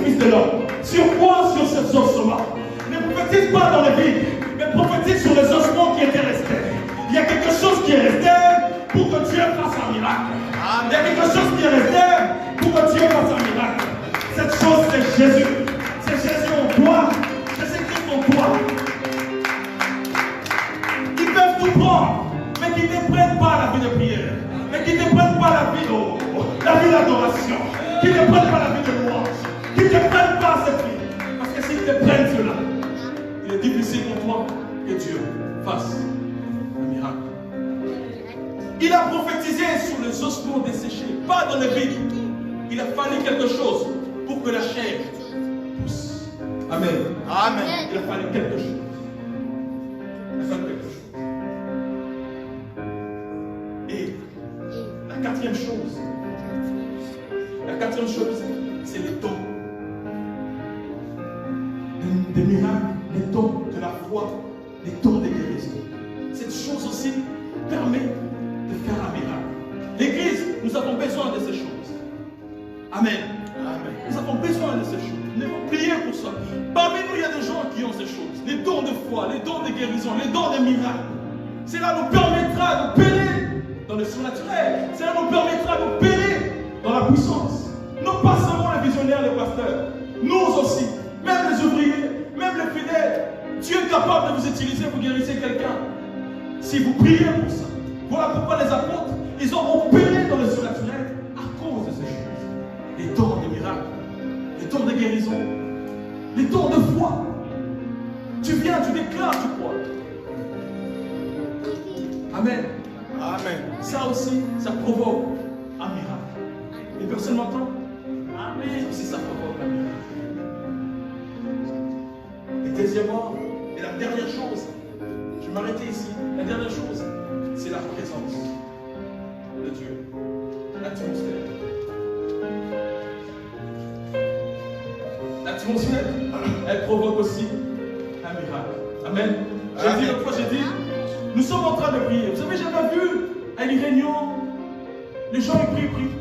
fils de l'homme. Sur quoi? Sur ces ossements. Ne prophétise pas dans le vide, mais prophétise sur les ossements qui étaient restés. Il y a quelque chose qui est resté pour que Dieu fasse un miracle. Il y a quelque chose qui est resté pour que Dieu fasse un miracle. Cette chose, c'est Jésus. C'est Jésus en toi. C'est Jésus en toi. Ils peuvent tout prendre, mais qu'ils ne prennent pas la vie de prière. Mais qu'ils ne prennent pas la vie d'adoration. Qu'ils ne prennent pas la vie de louange. Qu'ils ne prennent pas cette vie. Parce que s'ils te prennent cela, il est difficile pour toi que Dieu fasse un miracle. Il a prophétisé sur les ossements desséchés, pas dans le vide. Il a fallu quelque chose pour que la chair pousse. Amen. Amen. Il a fallu quelque chose. Il a fallu quelque chose. Et la quatrième chose, c'est les dons. Des miracles, les dons de la foi, les dons de guérison. Cette chose aussi permet de faire un miracle. Nous avons besoin de ces choses. Amen. Amen. Nous avons besoin de ces choses. Nous devons prier pour ça. Parmi nous, il y a des gens qui ont ces choses. Les dons de foi, les dons de guérison, les dons de miracles. Cela nous permettra d'opérer dans le surnaturel. Cela nous permettra d'opérer dans la puissance. Non pas seulement les visionnaires, les pasteurs. Nous aussi. Même les ouvriers, même les fidèles. Dieu est capable de vous utiliser pour guérir quelqu'un. Si vous priez pour ça. Voilà pourquoi les apôtres, ils ont opéré dans le surnaturel à cause de ces choses. Les dons de miracles, les dons de guérison, les dons de foi. Tu viens, tu déclares, tu crois. Amen. Amen. Ça aussi, ça provoque un miracle. Les personnes m'entendent? Amen. Aussi, ça provoque un miracle. Et deuxièmement, et la dernière chose, je vais m'arrêter ici. La dernière chose, c'est la présence de Dieu. L'atmosphère. L'atmosphère, elle provoque aussi un miracle. Amen. J'ai dit l'autre fois, j'ai dit, nous sommes en train de prier. Vous savez, j'avais vu à une réunion, les gens ils prient.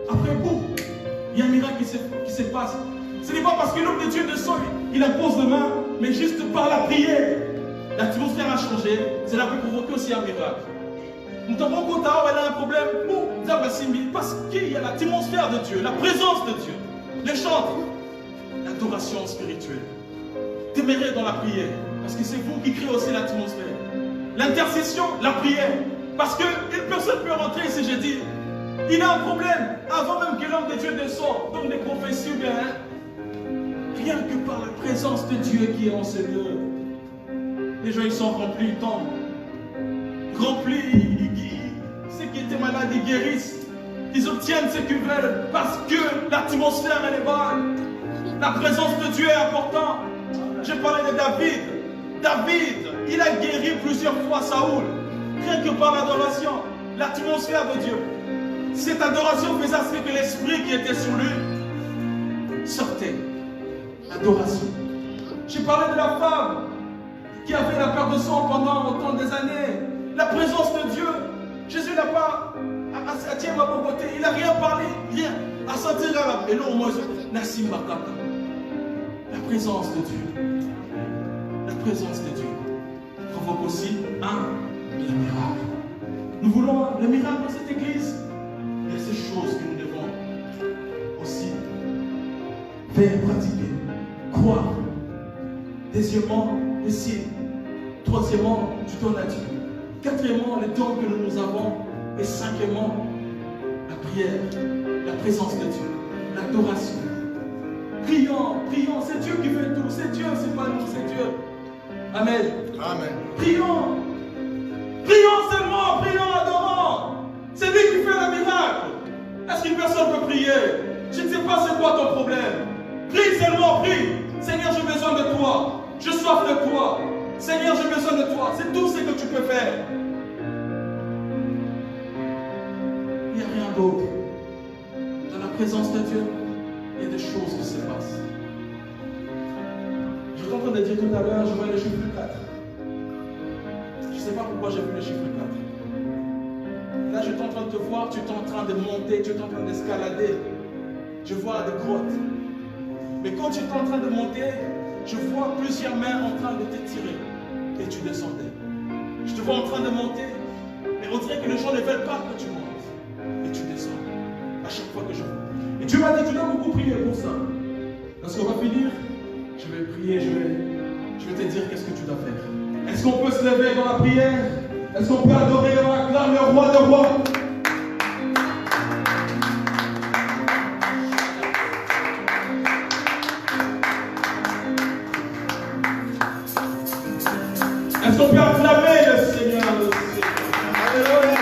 Après, boum, il y a un miracle qui se passe. Ce n'est pas parce que l'homme de Dieu descend, il impose les mains, mais juste par la prière. L'atmosphère a changé, cela peut provoquer aussi un miracle. Nous avons compte à elle a un problème, parce qu'il y a l'atmosphère de Dieu, la présence de Dieu. Les chants, l'adoration spirituelle. Témérez dans la prière, parce que c'est vous qui créez aussi l'atmosphère. L'intercession, la prière. Parce qu'une personne peut rentrer ici, j'ai dit, il a un problème, avant même que l'homme de Dieu descende, donc des prophéties, bien, rien que par la présence de Dieu qui est en ce lieu. Les gens, ils sont remplis, ils tombent. Remplis, ceux qui étaient malades, ils guérissent. Ils obtiennent ce qu'ils veulent, parce que l'atmosphère, elle est bonne. La présence de Dieu est importante. Je parlais de David. David, il a guéri plusieurs fois Saoul. Rien que par l'adoration, l'atmosphère de Dieu. Cette adoration faisait à ce que l'esprit qui était sur lui sortait. L'adoration. J'ai parlé de la femme qui avait la perte de sang pendant autant des années. La présence de Dieu. Jésus n'a pas à tirer à mon côté. Il n'a rien parlé, rien. À sentir et là, moi, Nassim Bakaka. La présence de Dieu. La présence de Dieu provoque aussi un miracle. Nous voulons le miracle dans cette église. Il y a ces choses que nous devons aussi faire pratiquer, croire. Deuxièmement, les signes. Troisièmement, du don à Dieu. Quatrièmement, les dons que nous avons. Et cinquièmement, la prière, la présence de Dieu, l'adoration. Prions, prions, c'est Dieu qui fait tout. C'est Dieu, c'est pas nous, c'est Dieu. Amen. Amen. Prions. Prions seulement, prions, adorons. C'est lui qui fait le miracle. Est-ce qu'une personne peut prier? Je ne sais pas c'est quoi ton problème. Prie seulement, prie. Seigneur, j'ai besoin de toi. Je soif de toi. Seigneur, j'ai besoin de toi. C'est tout ce que tu peux faire. Il n'y a rien d'autre. Dans la présence de Dieu, il y a des choses qui se passent. J'étais en train de dire tout à l'heure, je vois le chiffre 4. Je ne sais pas pourquoi j'ai vu le chiffre 4. Là, je suis en train de te voir, tu es en train de monter, tu es en train d'escalader. Je vois des grottes. Mais quand tu es en train de monter, je vois plusieurs mains en train de te tirer. Et tu descendais. Je te vois en train de monter. Mais on dirait que les gens ne veulent pas que tu montes. Et tu descends. À chaque fois que je vois. Et Dieu m'a dit, tu dois beaucoup prier pour ça. Lorsqu'on va finir, je vais prier, je vais te dire qu'est-ce que tu dois faire. Est-ce qu'on peut se lever dans la prière? Est-ce qu'on peut adorer et acclamer le roi des rois? Est-ce qu'on peut acclamer le Seigneur? Alléluia.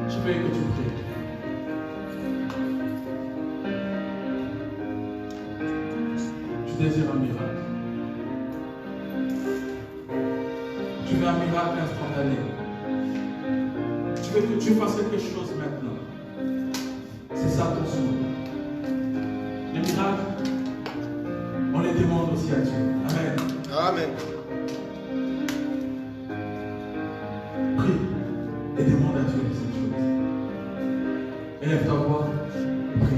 Je veux que tu pries. Tu désires un miracle. Tu veux un miracle instantané. Tu veux que Dieu fasse quelque chose maintenant. C'est ça ton souhait. aussi à Dieu. Amen. Amen. Prie et demande à Dieu cette chose. Élève ta voix et prie.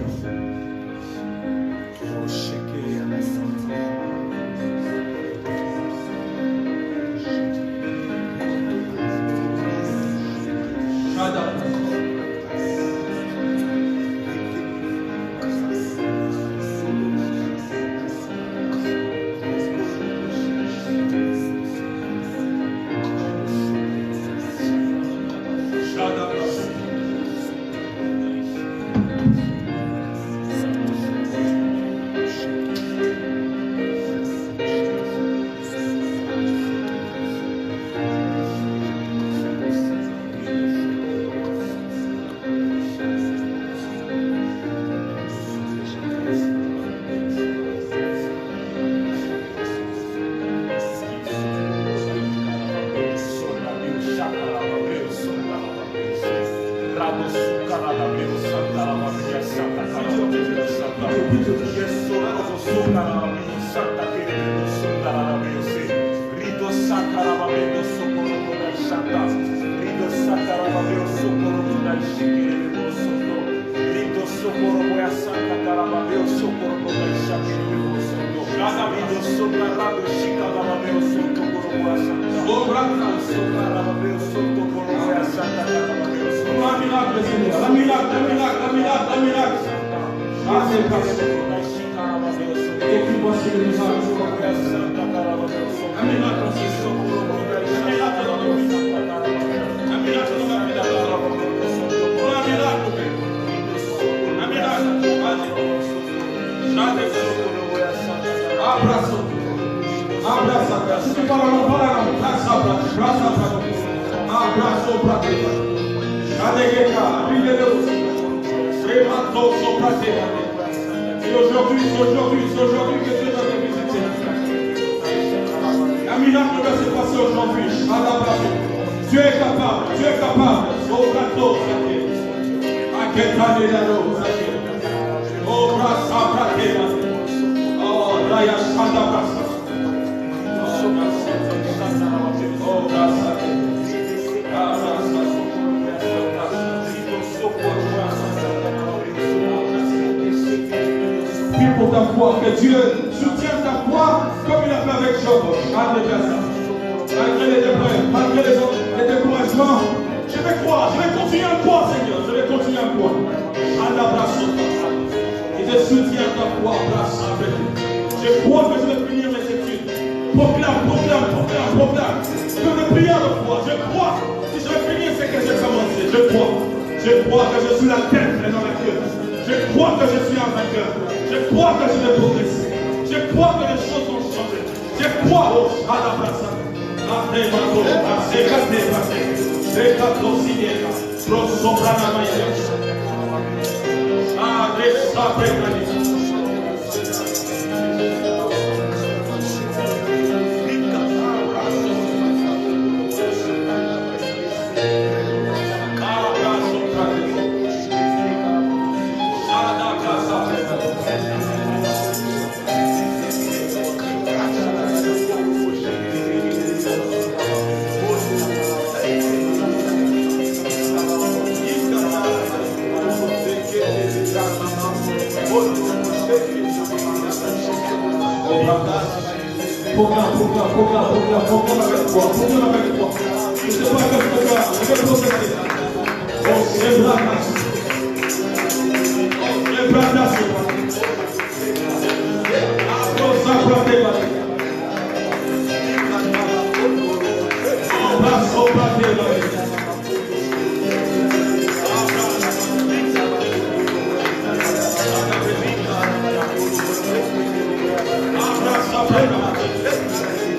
Pour ta foi, que Dieu soutienne ta foi comme il a fait avec Job. Malgré les épreuves, malgré les découragements, je vais croire, je vais continuer à croire, Seigneur, je vais continuer à croire. Et je soutiens ta foi, je crois que je vais finir mes études. Proclame. Je vais prier de foi, je crois. Si je vais finir ce que j'ai commencé, je crois que je suis la tête et non la queue. Je crois que je suis un vainqueur. Je crois que je vais progresser. Je crois que les choses vont changer. Je crois au Shadabrasa. Proclame avec toi. Je ne sais pas ce que faire, je vais procéder.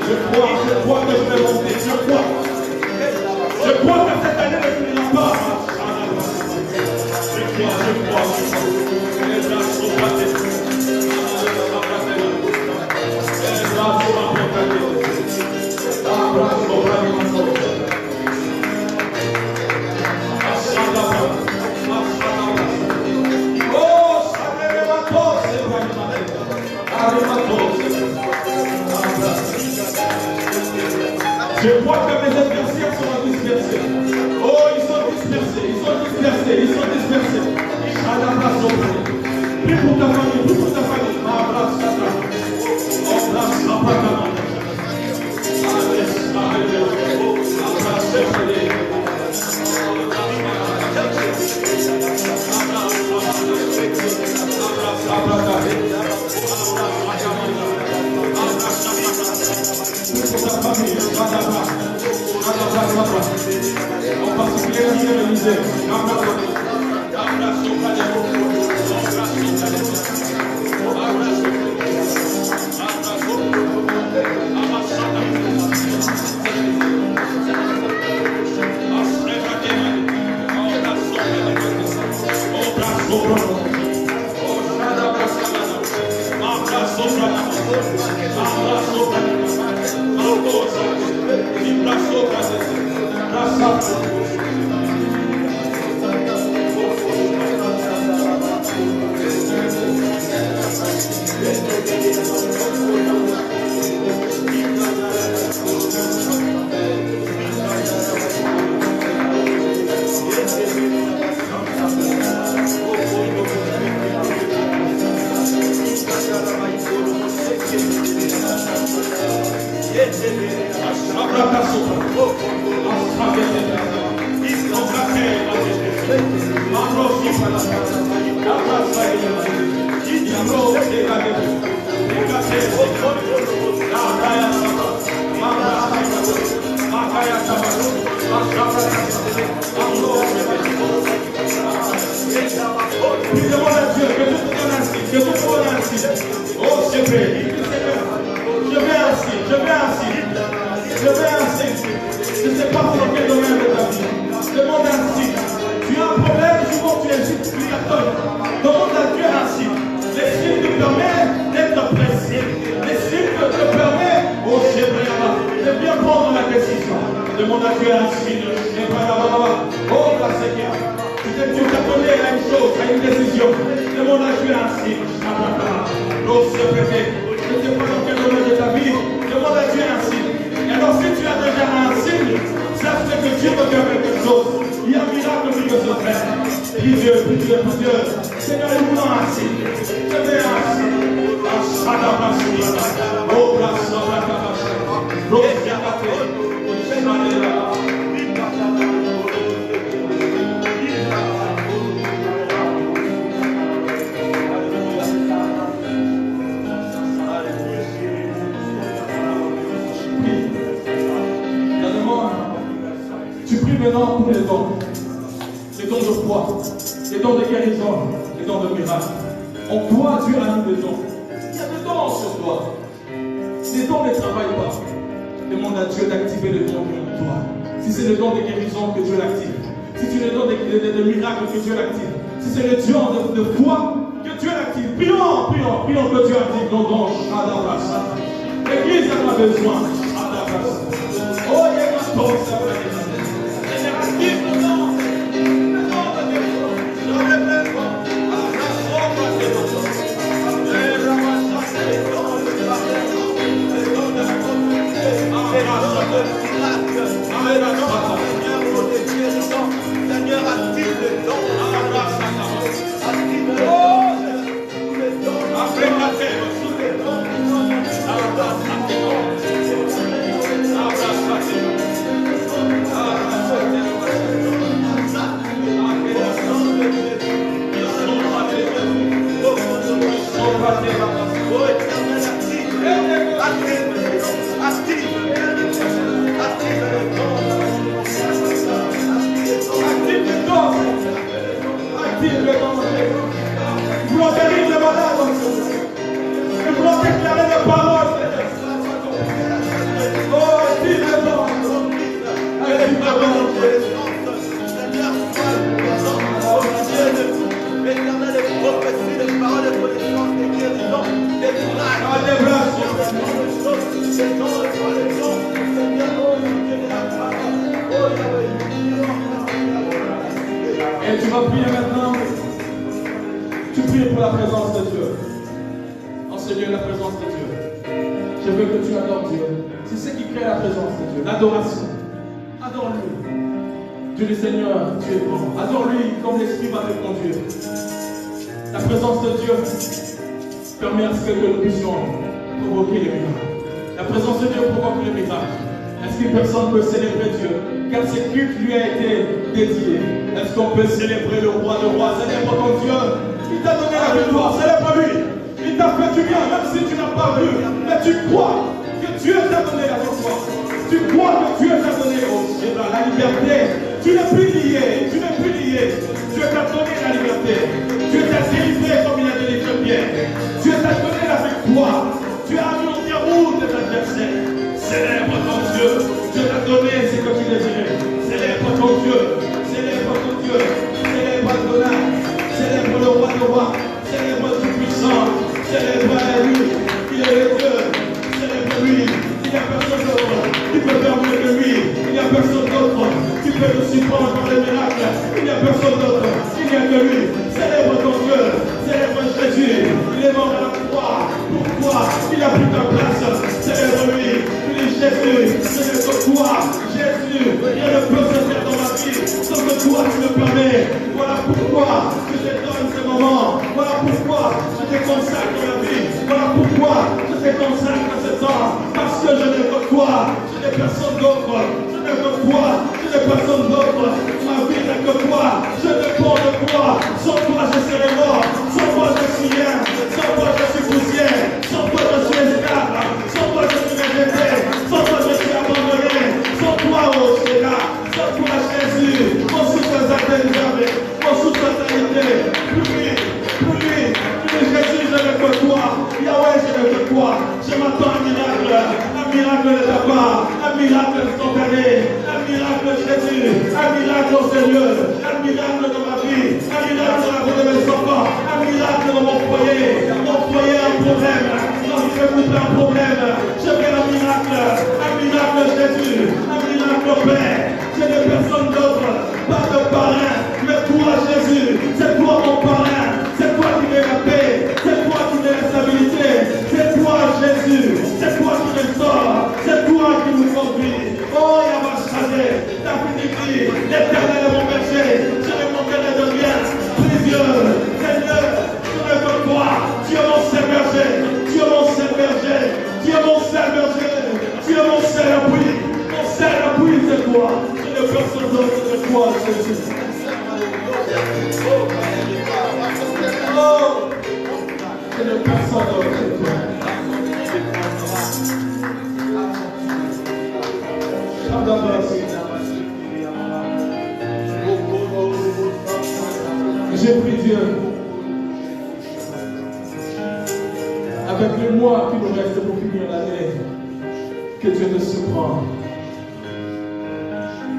Je crois que je vais monter. Je crois que cette année ne finira pas. Je crois. Les bras sont battus. Oh, ça Je crois que mes adversaires seront dispersés. Oh, ils sont dispersés, ils sont dispersés, ils sont dispersés. Prie pour ta famille, prie pour ta famille. Embrasse ta famille. Embrasse ta famille. En particulier la sœur Élisée. Demande à Dieu un signe. Oh, la Seigneur. Peut-être que tu as donné à une chose, à une décision. Demande à Dieu un signe. L'eau se répète. Je ne sais pas dans quel domaine de ta vie. Demande à Dieu un signe. Et alors, si tu as déjà un signe, ça fait que Dieu veut faire quelque chose. Il y a un miracle qui veut se faire. Prie Dieu, prie Dieu, prie Dieu. Seigneur, nous voulons un signe. Je veux un signe. Oh, la tu pries maintenant pour les dons de foi, les dons de guérison, les dons de miracle. En toi, Dieu a mis des dons. Il y a des dons sur toi. Les dons ne travaillent pas. Demande à Dieu d'activer les dons en toi. Si c'est le don de guérison, que Dieu l'active. Si tu le don de miracle, que Dieu l'active. Si c'est le don de foi, que Dieu l'active. Prions que Dieu active nos dons. L'église en a besoin. Oh, il y a un don, ça va. Seigneur, active nos dons. Le don de guérison. Seigneur, active le don. Active le don. Après la terre, sous les dons. Et tu vas prier maintenant. Tu pries pour la présence de Dieu. Enseignez la présence de Dieu. Je veux que tu adores Dieu. C'est ce qui crée la présence de Dieu. L'adoration. Adore-lui. Dieu le Seigneur, tu es bon. Adore-lui comme l'Esprit va te conduire. La présence de Dieu permet à ce que nous puissions provoquer les miracles. La présence de Dieu provoque les miracles. Est-ce qu'une personne peut célébrer Dieu? Car ce culte lui a été dédié. Est-ce qu'on peut célébrer le roi de rois? Célèbre ton Dieu. Il t'a donné la victoire. Célèbre-lui. Il t'a fait du bien, même si tu n'as pas vu. Mais tu crois que Dieu t'a donné la victoire. Tu crois que Dieu t'a donné la liberté. Tu n'es plus lié. Tu n'es plus lié. Dieu t'a donné la liberté. Dieu t'a délivré comme il a délivré Pierre. Dieu t'a donné la victoire. Tu as mis en déroute tes adversaires. Célèbre ton Dieu. Dieu t'a donné ce que tu désirais. Célèbre ton Dieu. Célèbre ton Dieu. Célèbre Adonai. Célèbre le roi de roi. Célèbre le tout-puissant. Célèbre lui. Il est le Dieu. Célèbre-lui. Il n'y a personne d'autre qui peut faire mieux que lui. Il n'y a personne d'autre qui peut le surprendre par les miracles. Il n'y a personne d'autre. Il n'y a que lui. Célèbre ton Dieu. Célèbre Jésus. Il est mort à la croix. Pourquoi? Il a pris ta place. Célèbre-lui. Jésus, c'est de toi, Jésus, rien ne peut se faire dans ma vie sans que toi tu me permets. Voilà pourquoi je te donne ce moment. Voilà pourquoi je te consacre la vie. Voilà pourquoi je te consacre ce temps. Parce que je n'ai que toi, je n'ai personne d'autre. Je n'ai que toi, je n'ai personne d'autre. Ma vie n'est que toi, je dépends de toi. Sans toi je serai mort, sans toi je suis rien, sans toi je suis poussière, sans toi je suis esclave, sans toi je suis rejeté. Sans toi je suis abandonné, sans toi oh Seigneur, sans toi Jésus, mon souffle t'a délivré, mon souffle t'a été, pour lui, Jésus je n'ai que toi, Yahweh je n'ai que toi, je m'attends à un miracle de ta part, un miracle instantané, un miracle Jésus, un miracle au Seigneur, un miracle dans ma vie, un miracle dans la vie de mes enfants, un miracle dans mon foyer a un problème, non je coupe un problème, je fais un miracle Jésus, un miracle Père, je n'ai personne d'autre, pas de parrain, mais toi Jésus, c'est toi mon parrain, c'est toi qui mets la paix, c'est toi qui mets la stabilité, c'est toi Jésus, c'est toi qui me sors, c'est toi qui me conduis. Oh Yabashadé, David dit, l'Éternel est mon berger, je ne manquerai de rien, précieux, Seigneur, je ne veux toi, tu es mon seul berger, tu es mon seul berger, tu es mon seul berger, tu es mon seul appui, c'est toi, je n'ai personne d'autre que toi, Jésus. Oh, je n'ai personne d'autre que toi. J'ai pris Dieu avec les mois qui nous restent pour finir l'année. Que Dieu te surprend.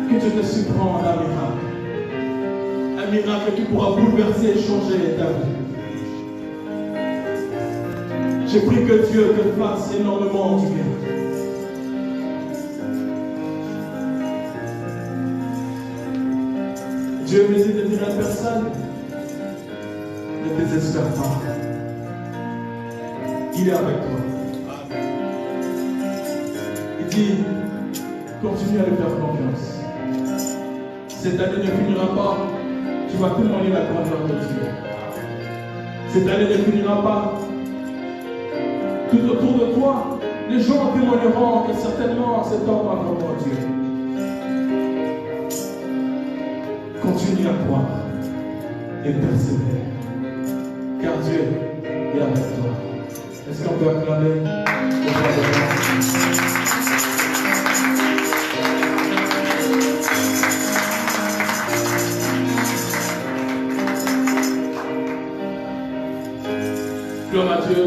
Que Dieu te surprend d'un miracle. Un miracle qui pourra bouleverser et changer ta vie. J'ai pris que Dieu te fasse énormément du bien. Dieu n'hésite de dire à personne, ne désespère pas. Il est avec toi. Il dit, continue à lui faire confiance. Cette année ne finira pas, tu vas témoigner la grandeur de Dieu. Cette année ne finira pas. Tout autour de toi, les gens témoigneront que certainement cet homme a vraiment Dieu. Continue à croire et persévérer, car Dieu est avec toi. Est-ce qu'on peut acclamer le roi de roi? Gloire à Dieu.